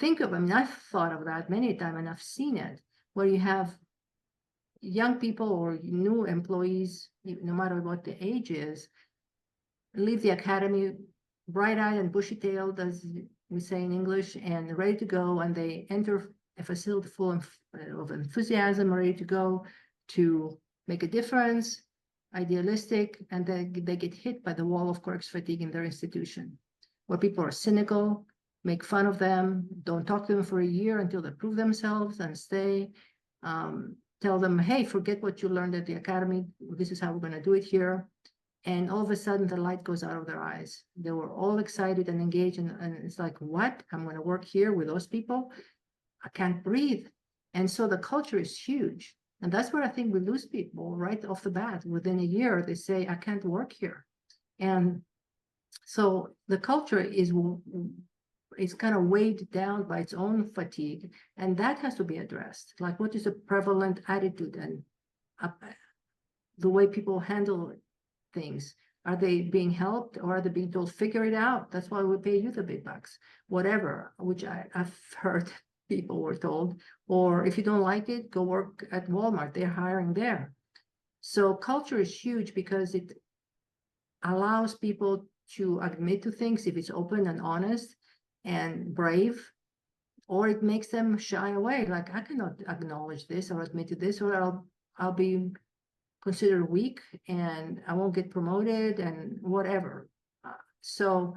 I've thought of that many times and I've seen it, where you have young people or new employees, no matter what the age is, leave the academy bright-eyed and bushy-tailed, as we say in English, and ready to go, and they enter a facility full of enthusiasm, ready to go to make a difference, idealistic, and then they get hit by the wall of corrective fatigue in their institution, where people are cynical, make fun of them, don't talk to them for a year until they prove themselves and stay. Tell them, hey, forget what you learned at the academy. This is how we're going to do it here. And all of a sudden, the light goes out of their eyes. They were all excited and engaged. And it's like, what? I'm going to work here with those people? I can't breathe. And so the culture is huge. And that's where I think we lose people right off the bat. Within a year, they say, I can't work here. And so the culture is kind of weighed down by its own fatigue, and that has to be addressed. Like, what is a prevalent attitude and the way people handle things? Are they being helped, or are they being told, figure it out? That's why we pay you the big bucks, whatever, which I've heard people were told. Or if you don't like it, go work at Walmart. They're hiring there. So culture is huge because it allows people to admit to things if it's open and honest and brave, or it makes them shy away. Like, I cannot acknowledge this or admit to this, or I'll be considered weak and I won't get promoted and whatever. So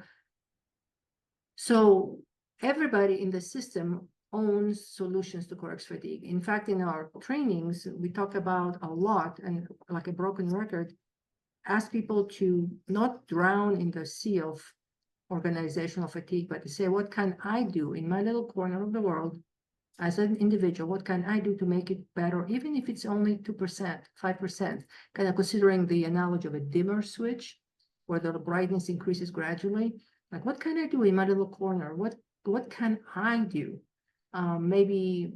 everybody in the system owns solutions to corrective fatigue. In fact, in our trainings, we talk about a lot, and like a broken record, ask people to not drown in the sea of organizational fatigue, but to say, what can I do in my little corner of the world as an individual? What can I do to make it better, even if it's only 2%, 5%, kind of considering the analogy of a dimmer switch? where the brightness increases gradually. Like, what can I do in my little corner? What can I do? Maybe,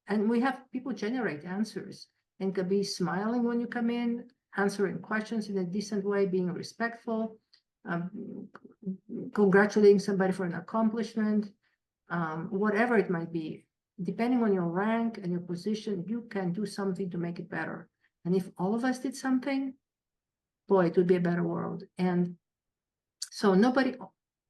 and we have people generate answers, and could be smiling when you come in, answering questions in a decent way, being respectful, um, congratulating somebody for an accomplishment, whatever it might be. Depending on your rank and your position, you can do something to make it better. And if all of us did something, boy, it would be a better world. And so nobody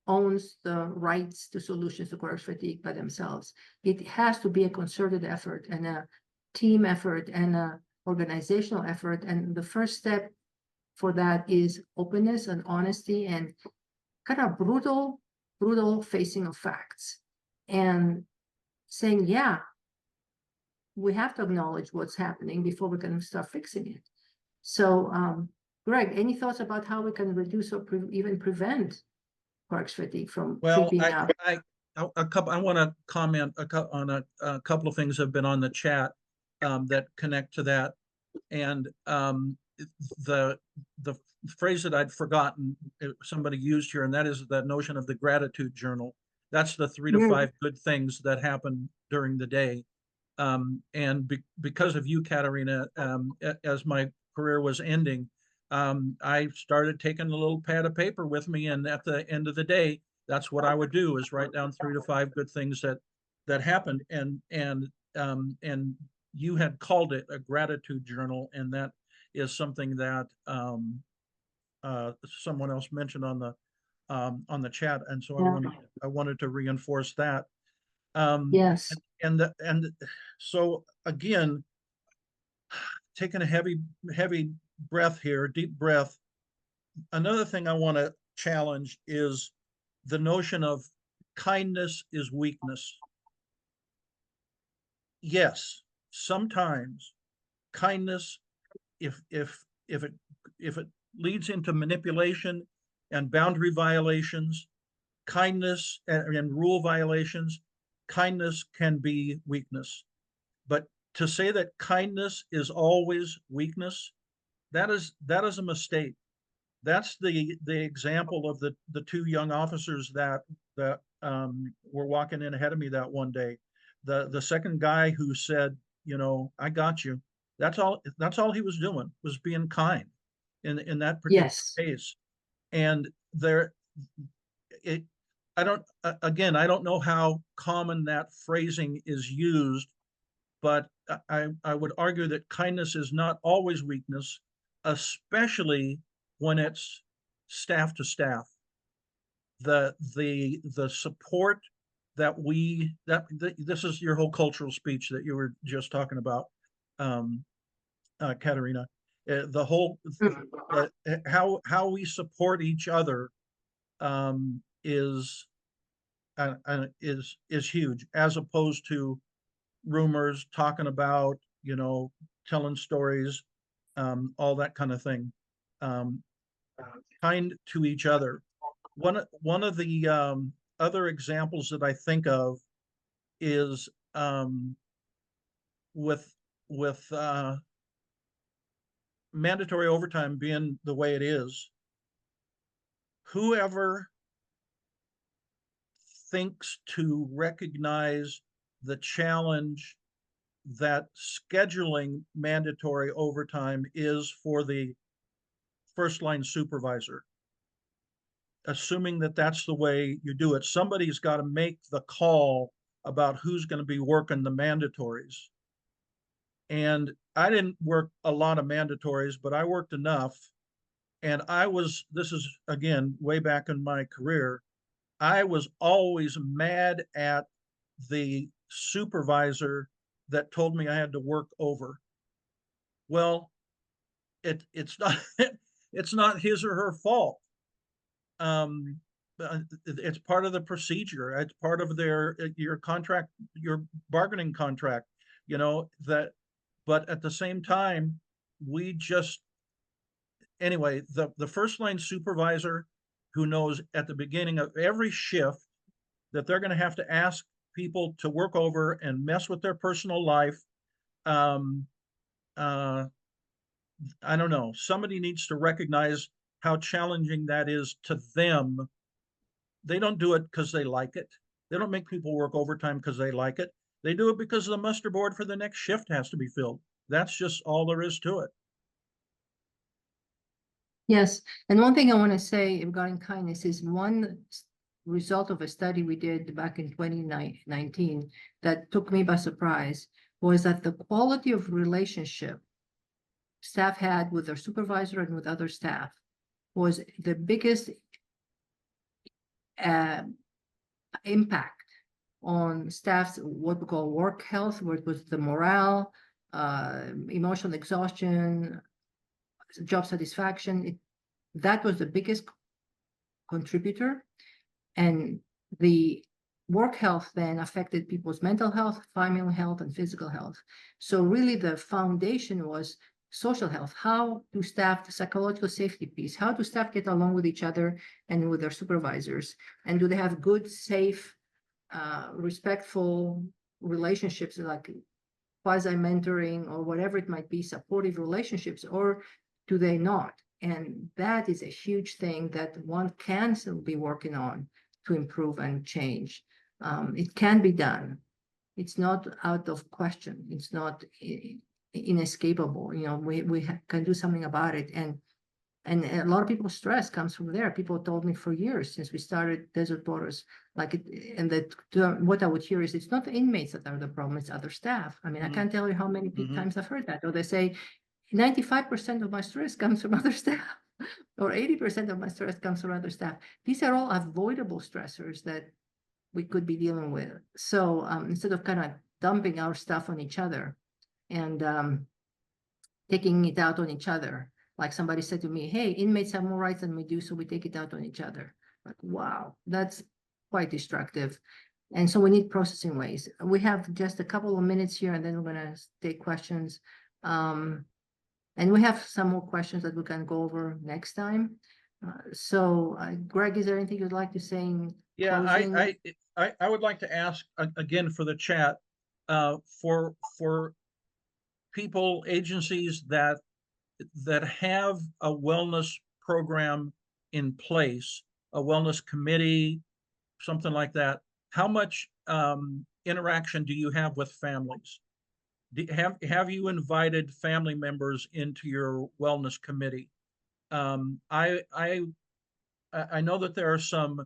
owns the rights to solutions to coercive fatigue by themselves. It has to be a concerted effort and a team effort and a organizational effort. And the first step for that is openness and honesty and kind of brutal facing of facts and saying, yeah, we have to acknowledge what's happening before we can start fixing it. So, Greg, any thoughts about how we can reduce or even prevent coercive fatigue from Well, creeping up? I want to comment on a couple of things that have been on the chat that connect to that. And the phrase that I'd forgotten, somebody used here, and that is the notion of the gratitude journal. That's the 3 to 5 good things that happen during the day. And because of you, Katerina, as my career was ending, I started taking a little pad of paper with me, and at the end of the day, that's what I would do, is write down 3 to 5 good things that happened. And you had called it a gratitude journal, and that is something that someone else mentioned on the chat, and so Yeah. I wanted to reinforce that. Um, Yes. and so again, taking a heavy breath here, deep breath. Another thing I want to challenge is the notion of kindness is weakness. Yes, sometimes kindness, if it leads into manipulation and boundary violations, kindness and rule violations, kindness can be weakness. But to say that kindness is always weakness, that is a mistake. That's the example of the 2 young officers that were walking in ahead of me that one day. The second guy who said, I got you. That's all he was doing, was being kind in that particular Yes. case. And there, it, I don't, again, I don't know how common that phrasing is used, but I would argue that kindness is not always weakness, especially when it's staff to staff. The support this is your whole cultural speech that you were just talking about, Katerina. The whole how we support each other is huge, as opposed to rumors, talking about, telling stories, all that kind of thing. Um, kind to each other. One of the other examples that I think of is with mandatory overtime being the way it is. Whoever thinks to recognize the challenge that scheduling mandatory overtime is for the first line supervisor, assuming that that's the way you do it, somebody's got to make the call about who's going to be working the mandatories. And I didn't work a lot of mandatories, but I worked enough. And this is again, way back in my career, I was always mad at the supervisor that told me I had to work over. Well, it's not it's not his or her fault. It's part of the procedure. It's part of your contract, your bargaining contract, that, but at the same time, we just, anyway, the first line supervisor who knows at the beginning of every shift that they're going to have to ask people to work over and mess with their personal life. Um, uh, I don't know. Somebody needs to recognize how challenging that is to them. They don't do it because they like it. They don't make people work overtime because they like it. They do it because the muster board for the next shift has to be filled. That's just all there is to it. Yes, and one thing I want to say regarding kindness is result of a study we did back in 2019 that took me by surprise was that the quality of relationship staff had with their supervisor and with other staff was the biggest uh, impact on staff's what we call work health, where it was the morale, emotional exhaustion, job satisfaction. That was the biggest contributor. And the work health then affected people's mental health, family health, and physical health. So really the foundation was social health. How do staff, the psychological safety piece, how do staff get along with each other and with their supervisors? And do they have good, safe, respectful relationships like quasi-mentoring or whatever it might be, supportive relationships, or do they not? And that is a huge thing that one can still be working on to improve and change. It can be done. It's not out of question. It's not inescapable. You know, we can do something about it. And a lot of people's stress comes from there. People told me for years since we started Desert Waters, like and that what I would hear is it's not the inmates that are the problem, it's other staff. I mean, I can't tell you how many times I've heard that. Or they say 95% of my stress comes from other staff, or 80% of my stress comes from other staff. These are all avoidable stressors that we could be dealing with. So instead of kind of dumping our stuff on each other and taking it out on each other. Like somebody said to me, hey, inmates have more rights than we do, so we take it out on each other. Like, wow, that's quite destructive. And so we need processing ways. We have just a couple of minutes here, and then we're going to take questions. And we have some more questions that we can go over next time. Greg, is there anything you'd like to say in Yeah, closing? I would like to ask again for the chat, for people, agencies that have a wellness program in place, a wellness committee, something like that. How much interaction do you have with families? Have you invited family members into your wellness committee? I know that there are some,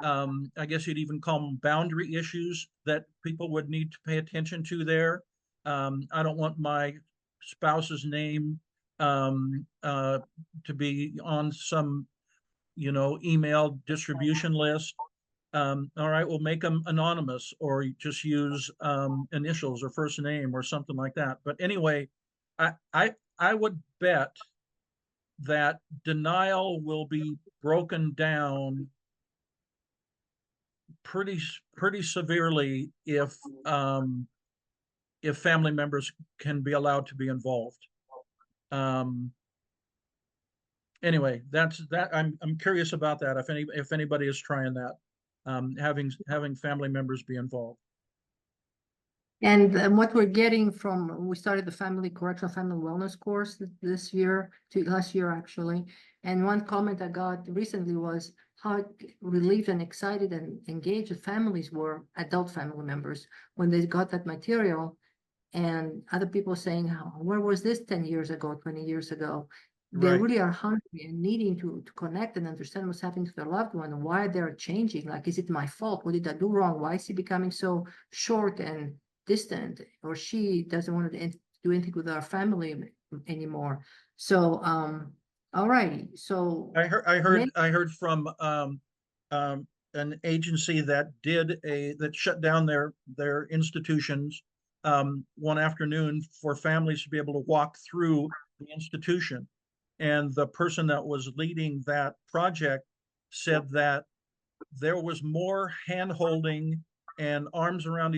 I guess you'd even call them boundary issues that people would need to pay attention to there. I don't want my spouse's name to be on some, email distribution list. All right, we'll make them anonymous, or just use initials or first name or something like that. But anyway, I would bet that denial will be broken down pretty severely if family members can be allowed to be involved. Anyway, that's that. I'm curious about that. If anybody is trying that, having family members be involved. And what we're getting from, we started the correctional family wellness course last year actually. And one comment I got recently was how relieved and excited and engaged the families were, adult family members, when they got that material. And other people saying, where was this 10 years ago, 20 years ago? They Right. really are hungry and needing to connect and understand what's happening to their loved one and why they're changing. Like, is it my fault? What did I do wrong? Why is he becoming so short and distant? Or she doesn't want to do anything with our family anymore. So, all right. So I heard from an agency that shut down their institutions one afternoon for families to be able to walk through the institution. And the person that was leading that project said that there was more hand holding and arms around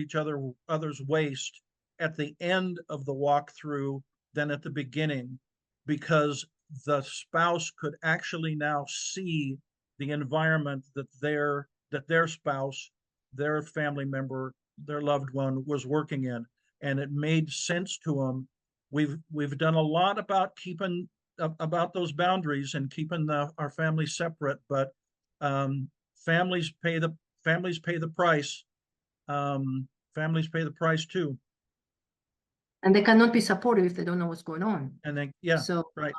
other's waist at the end of the walkthrough than at the beginning, because the spouse could actually now see the environment that their spouse, their family member, their loved one was working in, and it made sense to them. We've done a lot about keeping about those boundaries and keeping our families separate, but um, families pay the price. Families pay the price too. And they cannot be supportive if they don't know what's going on. And then, yeah, So, right.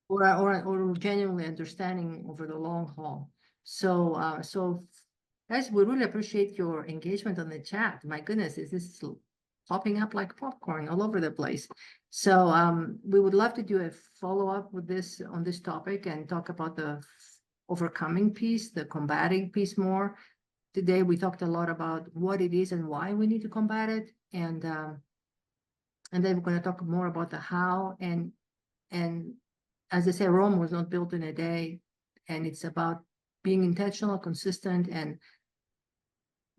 or genuinely understanding over the long haul. So, guys, we really appreciate your engagement on the chat. My goodness, is this popping up like popcorn all over the place? So, we would love to do a follow-up with this on this topic and talk about the overcoming piece, the combating piece more. Today, we talked a lot about what it is and why we need to combat it, and then we're going to talk more about the how. And as I say, Rome was not built in a day, and it's about being intentional, consistent, and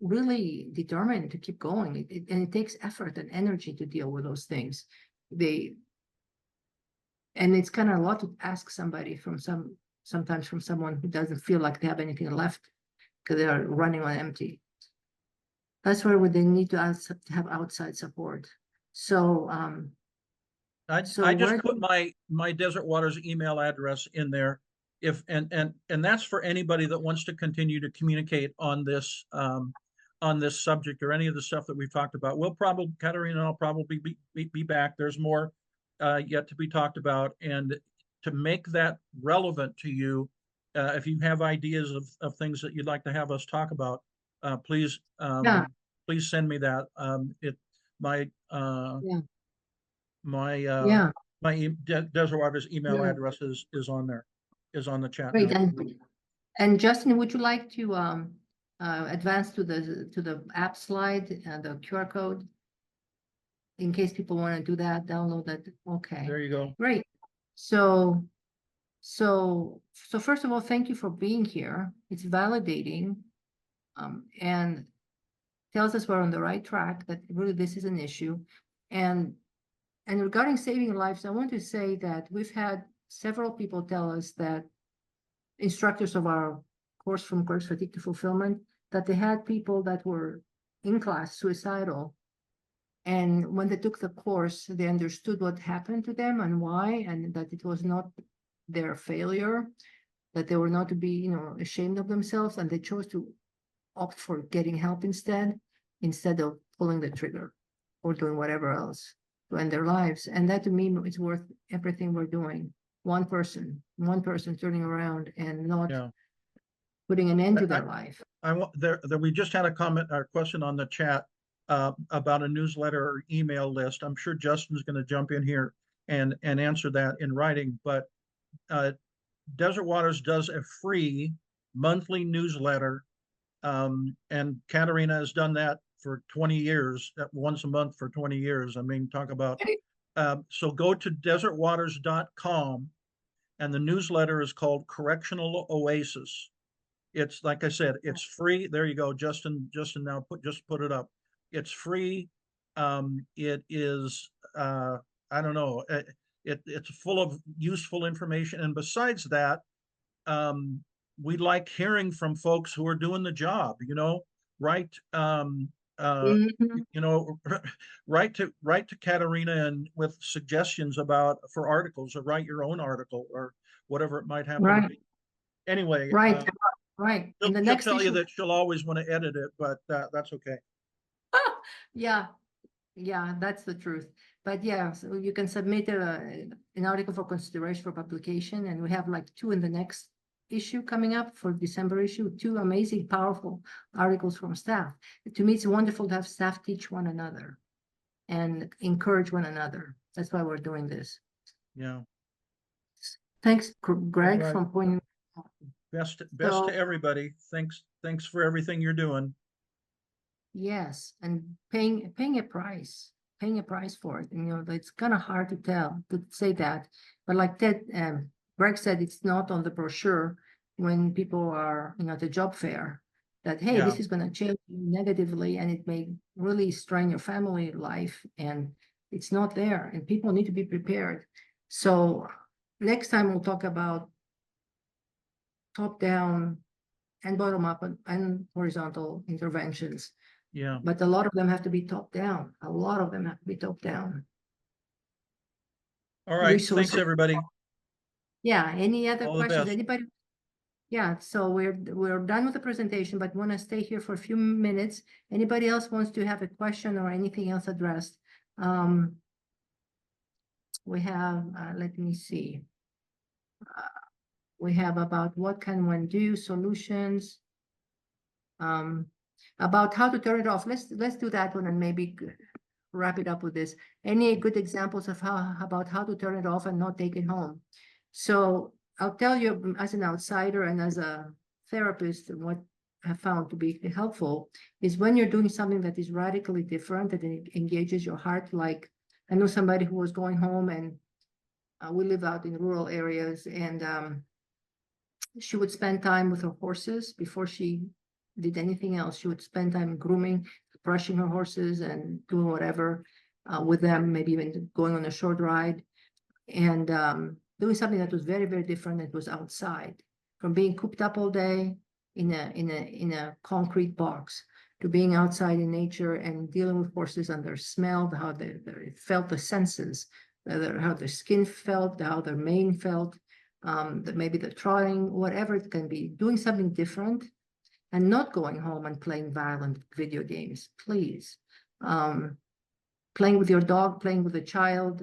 really determined to keep going. And it takes effort and energy to deal with those things. And it's kind of a lot to ask somebody sometimes from someone who doesn't feel like they have anything left because they are running on empty. That's where they need to have outside support. So, I just put my Desert Waters email address in there. If and that's for anybody that wants to continue to communicate on this subject or any of the stuff that we've talked about. Katerina and I'll probably be back. There's more yet to be talked about, and to make that relevant to you, if you have ideas of things that you'd like to have us talk about, please please send me that. My yeah, my yeah, Desert Waters email yeah, address is on there, is on the chat great. now. And Justin, would you like to advance to the app slide and the QR code in case people want to do that, download that? Okay, There you go. great. So first of all, thank you for being here. It's validating, and tells us we're on the right track, that really this is an issue. And regarding saving lives, I want to say that we've had several people tell us that instructors of our course From Course Fatigue to Fulfillment, that they had people that were in class suicidal. And when they took the course, they understood what happened to them and why, and that it was not their failure, that they were not to be, ashamed of themselves, and they chose to opt for getting help instead of pulling the trigger or doing whatever else to end their lives. And that to me is worth everything we're doing. One person turning around and not putting an end to their life. We just had a comment or question on the chat about a newsletter or email list. I'm sure Justin's going to jump in here and answer that in writing, but Desert Waters does a free monthly newsletter, and Katerina has done that for 20 years, once a month for 20 years. I mean, talk about, so go to desertwaters.com, and the newsletter is called Correctional Oasis. It's, like I said, it's free. There you go, Justin now just put it up. It's free. It is, I don't know, it's full of useful information. And besides that, we like hearing from folks who are doing the job, write, write to Katerina and with suggestions for articles, or write your own article or whatever it might happen to be. Anyway, right. She'll, she'll tell you that she'll always want to edit it, but that's okay. Yeah, that's the truth. But yeah, so you can submit an article for consideration for publication, and we have like 2 in the next issue coming up for December issue, 2 amazing, powerful articles from staff. To me, it's wonderful to have staff teach one another and encourage one another. That's why we're doing this. Yeah. Thanks, Greg, for pointing. Best to everybody. Thanks for everything you're doing. Yes, and paying a price for it. And, it's kind of hard to say that, but like Greg said, it's not on the brochure when people are, at the job fair, that, hey, this is going to change you negatively, and it may really strain your family life, and it's not there, and people need to be prepared. So next time we'll talk about top down and bottom up and horizontal interventions. Yeah. But a lot of them have to be top down. A lot of them have to be top down. All right. Thanks, everybody. Yeah, any other All the questions? best. Anybody? Yeah, so we're done with the presentation, but want to stay here for a few minutes. Anybody else wants to have a question or anything else addressed? We have, let me see. We have about what can one do, solutions. About how to turn it off. Let's do that one and maybe wrap it up with this. Any good examples of about how to turn it off and not take it home? So I'll tell you as an outsider and as a therapist, what I found to be helpful is when you're doing something that is radically different, that engages your heart. Like I know somebody who was going home, and we live out in rural areas, and she would spend time with her horses before she did anything else. She would spend time grooming, brushing her horses and doing whatever with them, maybe even going on a short ride, and doing something that was very, very different. It was outside, from being cooped up all day in a concrete box to being outside in nature and dealing with horses and their smell, how they felt, the senses, how their skin felt, how their mane felt, maybe the trotting, whatever it can be, doing something different and not going home and playing violent video games, please. Playing with your dog, playing with a child,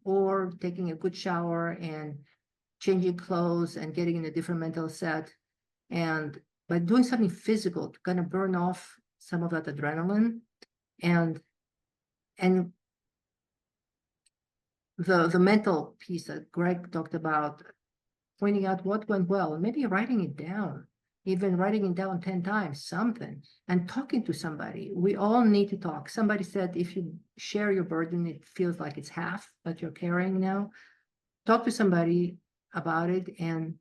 or taking a good shower and changing clothes and getting in a different mental set. And by doing something physical to kind of burn off some of that adrenaline and the mental piece that Greg talked about, pointing out what went well, and maybe writing it down, even writing it down 10 times, something, and talking to somebody. We all need to talk. Somebody said, if you share your burden, it feels like it's half that you're carrying now. Talk to somebody about it. And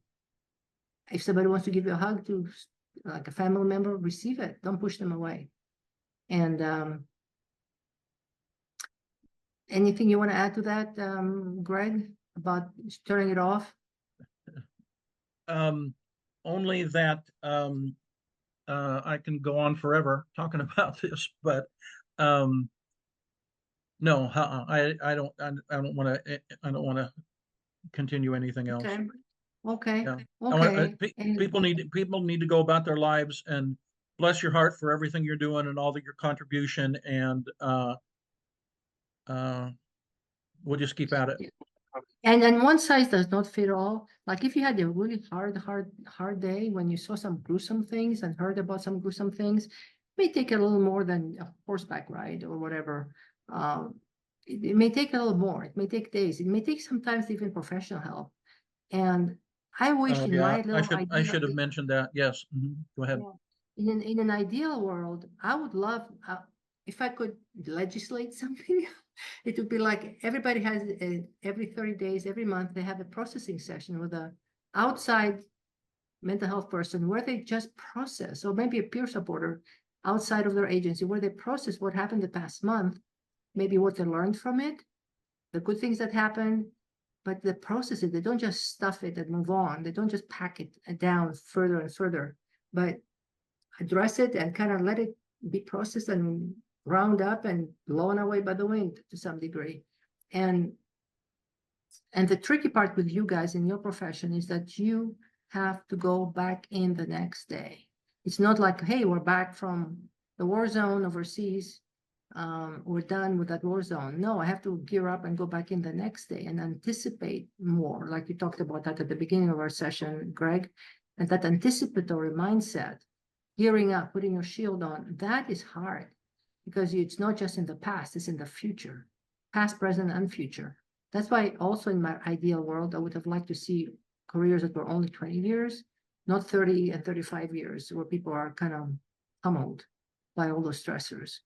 if somebody wants to give you a hug, to like a family member, receive it. Don't push them away. And anything you want to add to that, Greg, about turning it off? Only that I can go on forever talking about this, but no, I don't want to continue anything else. Okay. Okay. Yeah. Okay. People need to go about their lives, and bless your heart for everything you're doing and all that your contribution, and we'll just keep at it. And then one size does not fit all. Like if you had a really hard day when you saw some gruesome things and heard about some gruesome things, it may take a little more than a horseback ride or whatever. It may take a little more. It may take days. It may take sometimes even professional help. And I wish in my little I idea, should have mentioned that. Yes. Go ahead. in an ideal world, I would love if I could legislate something. It would be like everybody has every 30 days, every month, they have a processing session with a outside mental health person where they just process, or maybe a peer supporter outside of their agency, where they process what happened the past month, maybe what they learned from it, the good things that happened, but they process it. They don't just stuff it and move on. They don't just pack it down further and further, but address it and kind of let it be processed and round up and blown away by the wind to some degree. And the tricky part with you guys in your profession is that you have to go back in the next day. It's not like, hey, we're back from the war zone overseas. We're done with that war zone. No, I have to gear up and go back in the next day and anticipate more, like you talked about that at the beginning of our session, Greg, and that anticipatory mindset, gearing up, putting your shield on, that is hard because it's not just in the past, it's in the future, past, present, and future. That's why also in my ideal world, I would have liked to see careers that were only 20 years, not 30 and 35 years, where people are kind of pummeled by all those stressors.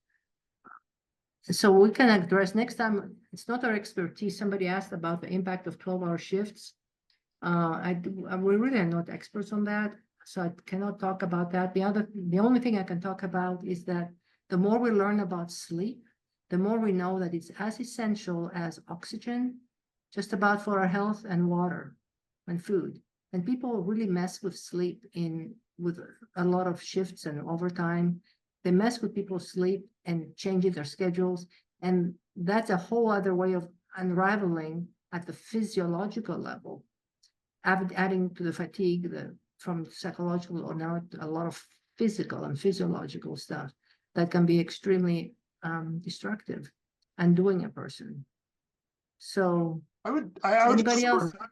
So we can address next time. It's not our expertise. Somebody asked about the impact of 12-hour shifts. We really are not experts on that, so I cannot talk about that. The only thing I can talk about is that the more we learn about sleep, the more we know that it's as essential as oxygen, just about, for our health, and water and food. And people really mess with sleep with a lot of shifts and overtime. They mess with people's sleep and changing their schedules. And that's a whole other way of unraveling at the physiological level adding to the fatigue, from psychological or now a lot of physical and physiological stuff that can be extremely destructive, undoing a person. So I would anybody else? support-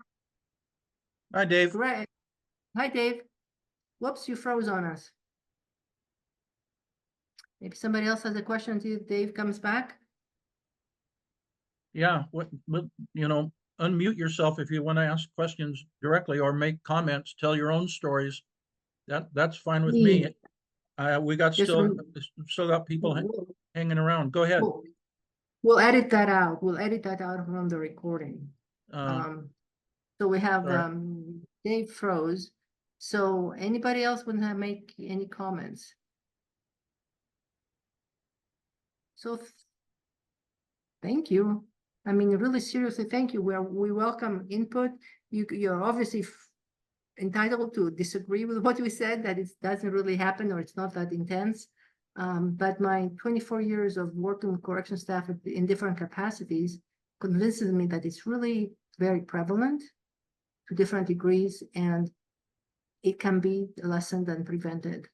Hi, Dave. Great. Hi, Dave. Whoops, you froze on us. If somebody else has a question until Dave comes back. Yeah, unmute yourself if you want to ask questions directly or make comments, tell your own stories. That's fine with me. We got Just still got people hanging around. Go ahead. We'll edit that out. We'll edit that out from the recording. So we have sorry. Dave froze. So anybody else want to make any comments? So thank you. I mean, really seriously, thank you. We welcome input. You're obviously entitled to disagree with what we said, that it doesn't really happen or it's not that intense. But my 24 years of working with correction staff in different capacities convinces me that it's really very prevalent to different degrees, and it can be lessened and prevented.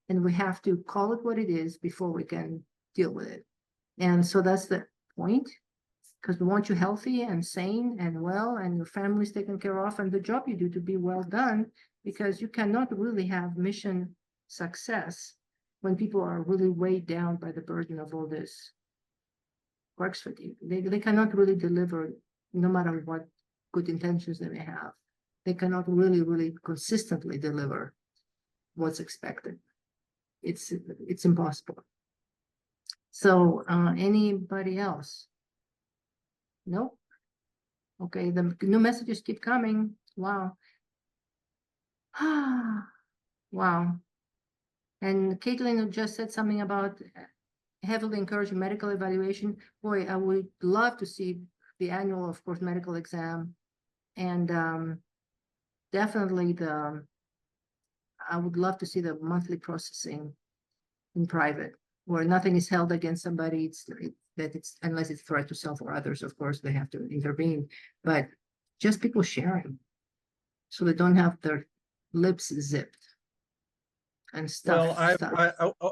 And we have to call it what it is before we can deal with it. And so that's the point, because we want you healthy and sane and well, and your family's taken care of, and the job you do to be well done, because you cannot really have mission success when people are really weighed down by the burden of all this work fatigue. They cannot really deliver, no matter what good intentions they may have. They cannot really consistently deliver what's expected. It's impossible. So anybody else? Nope. Okay, the new messages keep coming. Wow. Wow. And Caitlin just said something about heavily encouraging medical evaluation. Boy, I would love to see the annual, of course, medical exam. And definitely I would love to see the monthly processing in private, where nothing is held against somebody. Unless it's threat to self or others, of course, they have to intervene. But just people sharing, so they don't have their lips zipped and stuff.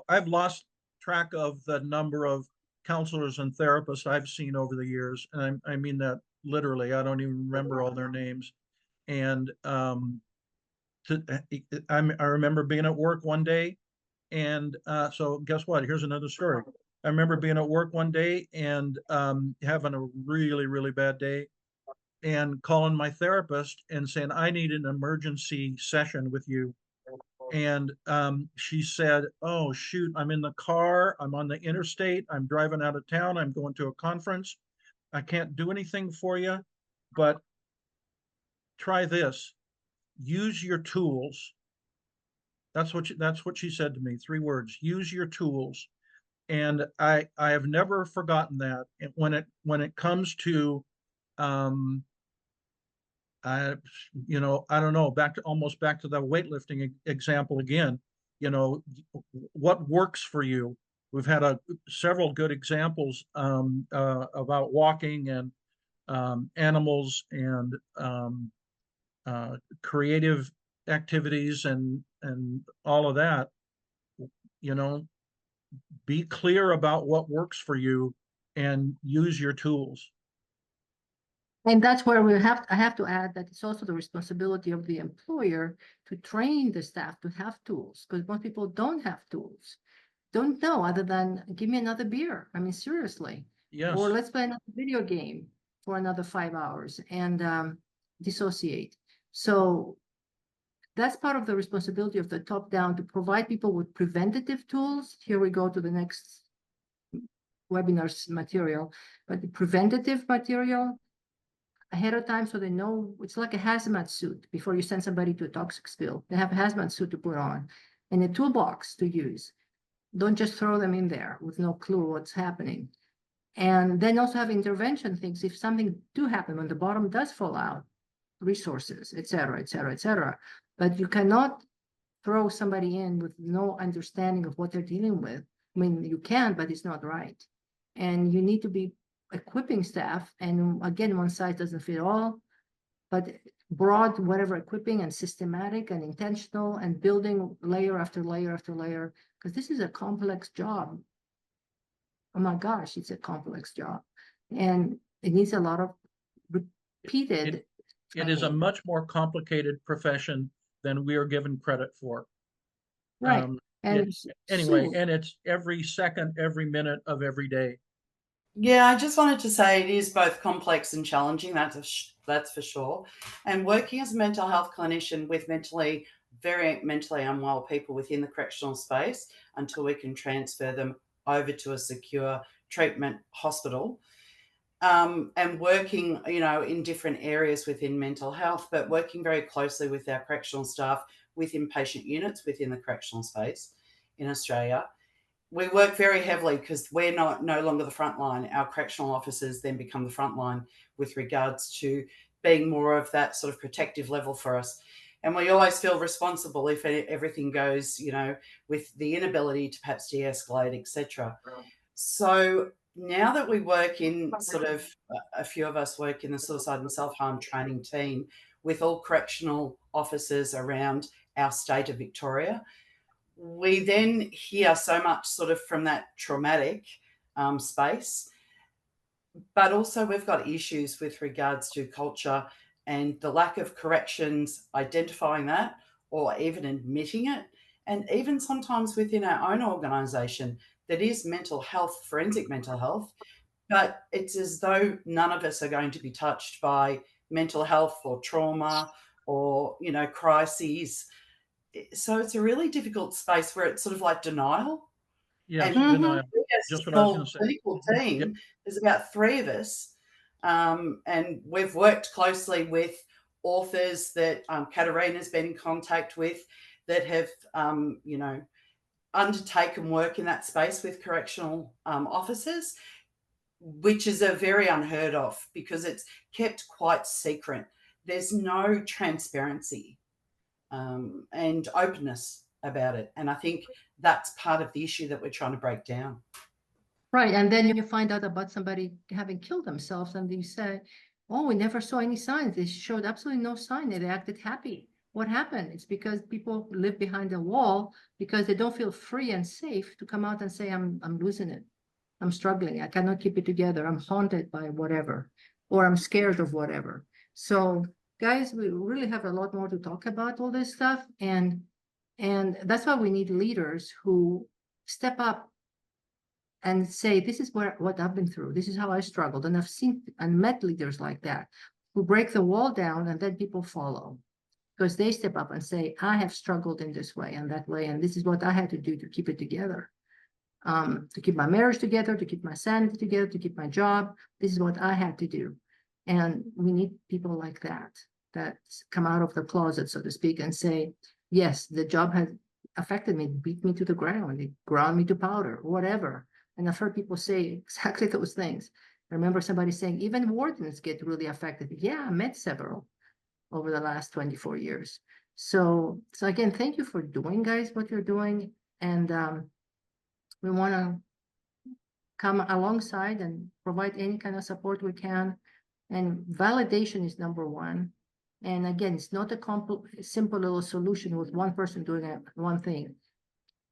I've lost track of the number of counselors and therapists I've seen over the years, and I mean that literally. I don't even remember all their names. And I remember being at work one day, and so guess what? Here's another story. I remember being at work one day and having a really bad day, and calling my therapist and saying, I need an emergency session with you. And she said, oh, shoot, I'm in the car. I'm on the interstate. I'm driving out of town. I'm going to a conference. I can't do anything for you, but try this. Use your tools. That's what she said to me. 3 words: use your tools. And I have never forgotten that. And when it comes to I don't know, almost back to the weightlifting example again, what works for you. We've had several good examples about walking and animals and creative activities and all of that. Be clear about what works for you and use your tools. And that's where I have to add that it's also the responsibility of the employer to train the staff to have tools, because most people don't have tools, don't know other than give me another beer. I mean, seriously. Yes. Or let's play another video game for another 5 hours and dissociate. So that's part of the responsibility of the top down, to provide people with preventative tools. Here we go to the next webinar's material, but the preventative material ahead of time, so they know. It's like a hazmat suit before you send somebody to a toxic spill. They have a hazmat suit to put on and a toolbox to use. Don't just throw them in there with no clue what's happening. And then also have intervention things if something do happen, when the bottom does fall out, resources, et cetera, et cetera, et cetera. But you cannot throw somebody in with no understanding of what they're dealing with. I mean, you can, but it's not right. And you need to be equipping staff. And again, one size doesn't fit all, but broad, whatever, equipping and systematic and intentional and building layer after layer after layer, because this is a complex job. Oh my gosh, it's a complex job. And it needs a lot of repeated It is a training. much more complicated profession than we are given credit for. Right. And Anyway, Sue, and it's every second, every minute of every day. Yeah, I just wanted to say it is both complex and challenging. That's for sure. And working as a mental health clinician with very mentally unwell people within the correctional space until we can transfer them over to a secure treatment hospital. And working, in different areas within mental health, but working very closely with our correctional staff with inpatient units within the correctional space in Australia. We work very heavily because we're no longer the front line. Our correctional officers then become the front line with regards to being more of that sort of protective level for us. And we always feel responsible if everything goes, with the inability to perhaps de-escalate, etc. So now that we work in sort of, a few of us work in the suicide and self-harm training team with all correctional officers around our state of Victoria, we then hear so much sort of from that traumatic space, but also we've got issues with regards to culture and the lack of corrections identifying that or even admitting it. And even sometimes within our own organisation, that is mental health, forensic mental health, but it's as though none of us are going to be touched by mental health or trauma or, crises. So it's a really difficult space where it's sort of like denial. Yes, And denial. we as Just a what I was going small to say. clinical Yep. team, there's about 3 of us, and we've worked closely with authors that Katarina's been in contact with that have, undertaken work in that space with correctional officers, which is a very unheard of because it's kept quite secret. There's no transparency and openness about it. And I think that's part of the issue that we're trying to break down. right, and then you find out about somebody having killed themselves and you say, oh, we never saw any signs. They showed absolutely no sign. They acted happy. What happened? It's because people live behind a wall because they don't feel free and safe to come out and say, I'm losing it. I'm struggling. I cannot keep it together. I'm haunted by whatever, or I'm scared of whatever. So guys, we really have a lot more to talk about all this stuff. And that's why we need leaders who step up and say, this is what I've been through. This is how I struggled. And I've seen and met leaders like that who break the wall down and then people follow because they step up and say, I have struggled in this way and that way. And this is what I had to do to keep it together. To keep my marriage together, to keep my sanity together, to keep my job. This is what I had to do. And we need people like that come out of the closet, so to speak, and say, yes, the job has affected me, beat me to the ground, it ground me to powder, whatever. And I've heard people say exactly those things. I remember somebody saying, even wardens get really affected. Yeah, I met several over the last 24 years. So again, thank you for doing, guys, what you're doing. And we want to come alongside and provide any kind of support we can. And validation is number one. And again, it's not a simple little solution with one person doing one thing.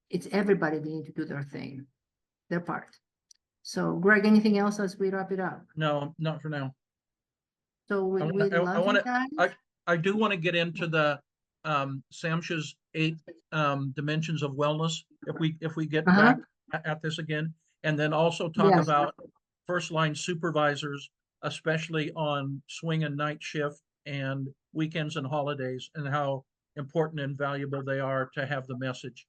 It's everybody needing to do their thing, their part. So Greg, anything else as we wrap it up? No, not for now. So we I love want you guys. I do want to get into the Samsha's 8 dimensions of wellness if we get back at this again, and then also talk Yes. about first line supervisors, especially on swing and night shift and weekends and holidays, and how important and valuable they are to have the message.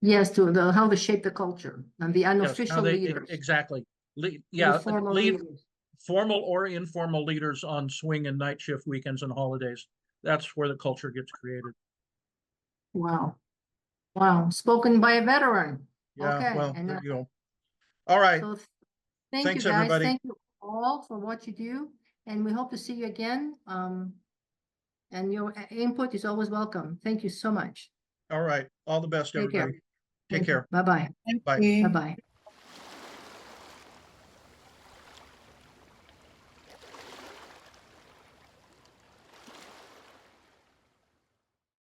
Yes, to how to shape the culture and the Yes, unofficial leaders. exactly. The formal leaders. Formal or informal leaders on swing and night shift weekends and holidays. That's where the culture gets created. Wow. Wow. Spoken by a veteran. Yeah, Okay. well, And there you go. All right. so thank you Thanks, guys. everybody. Thank you all for what you do. And we hope to see you again. And your input is always welcome. Thank you so much. All right. All the best, Take care. everybody. Take care. Bye-bye. Thank Bye. you. Bye-bye.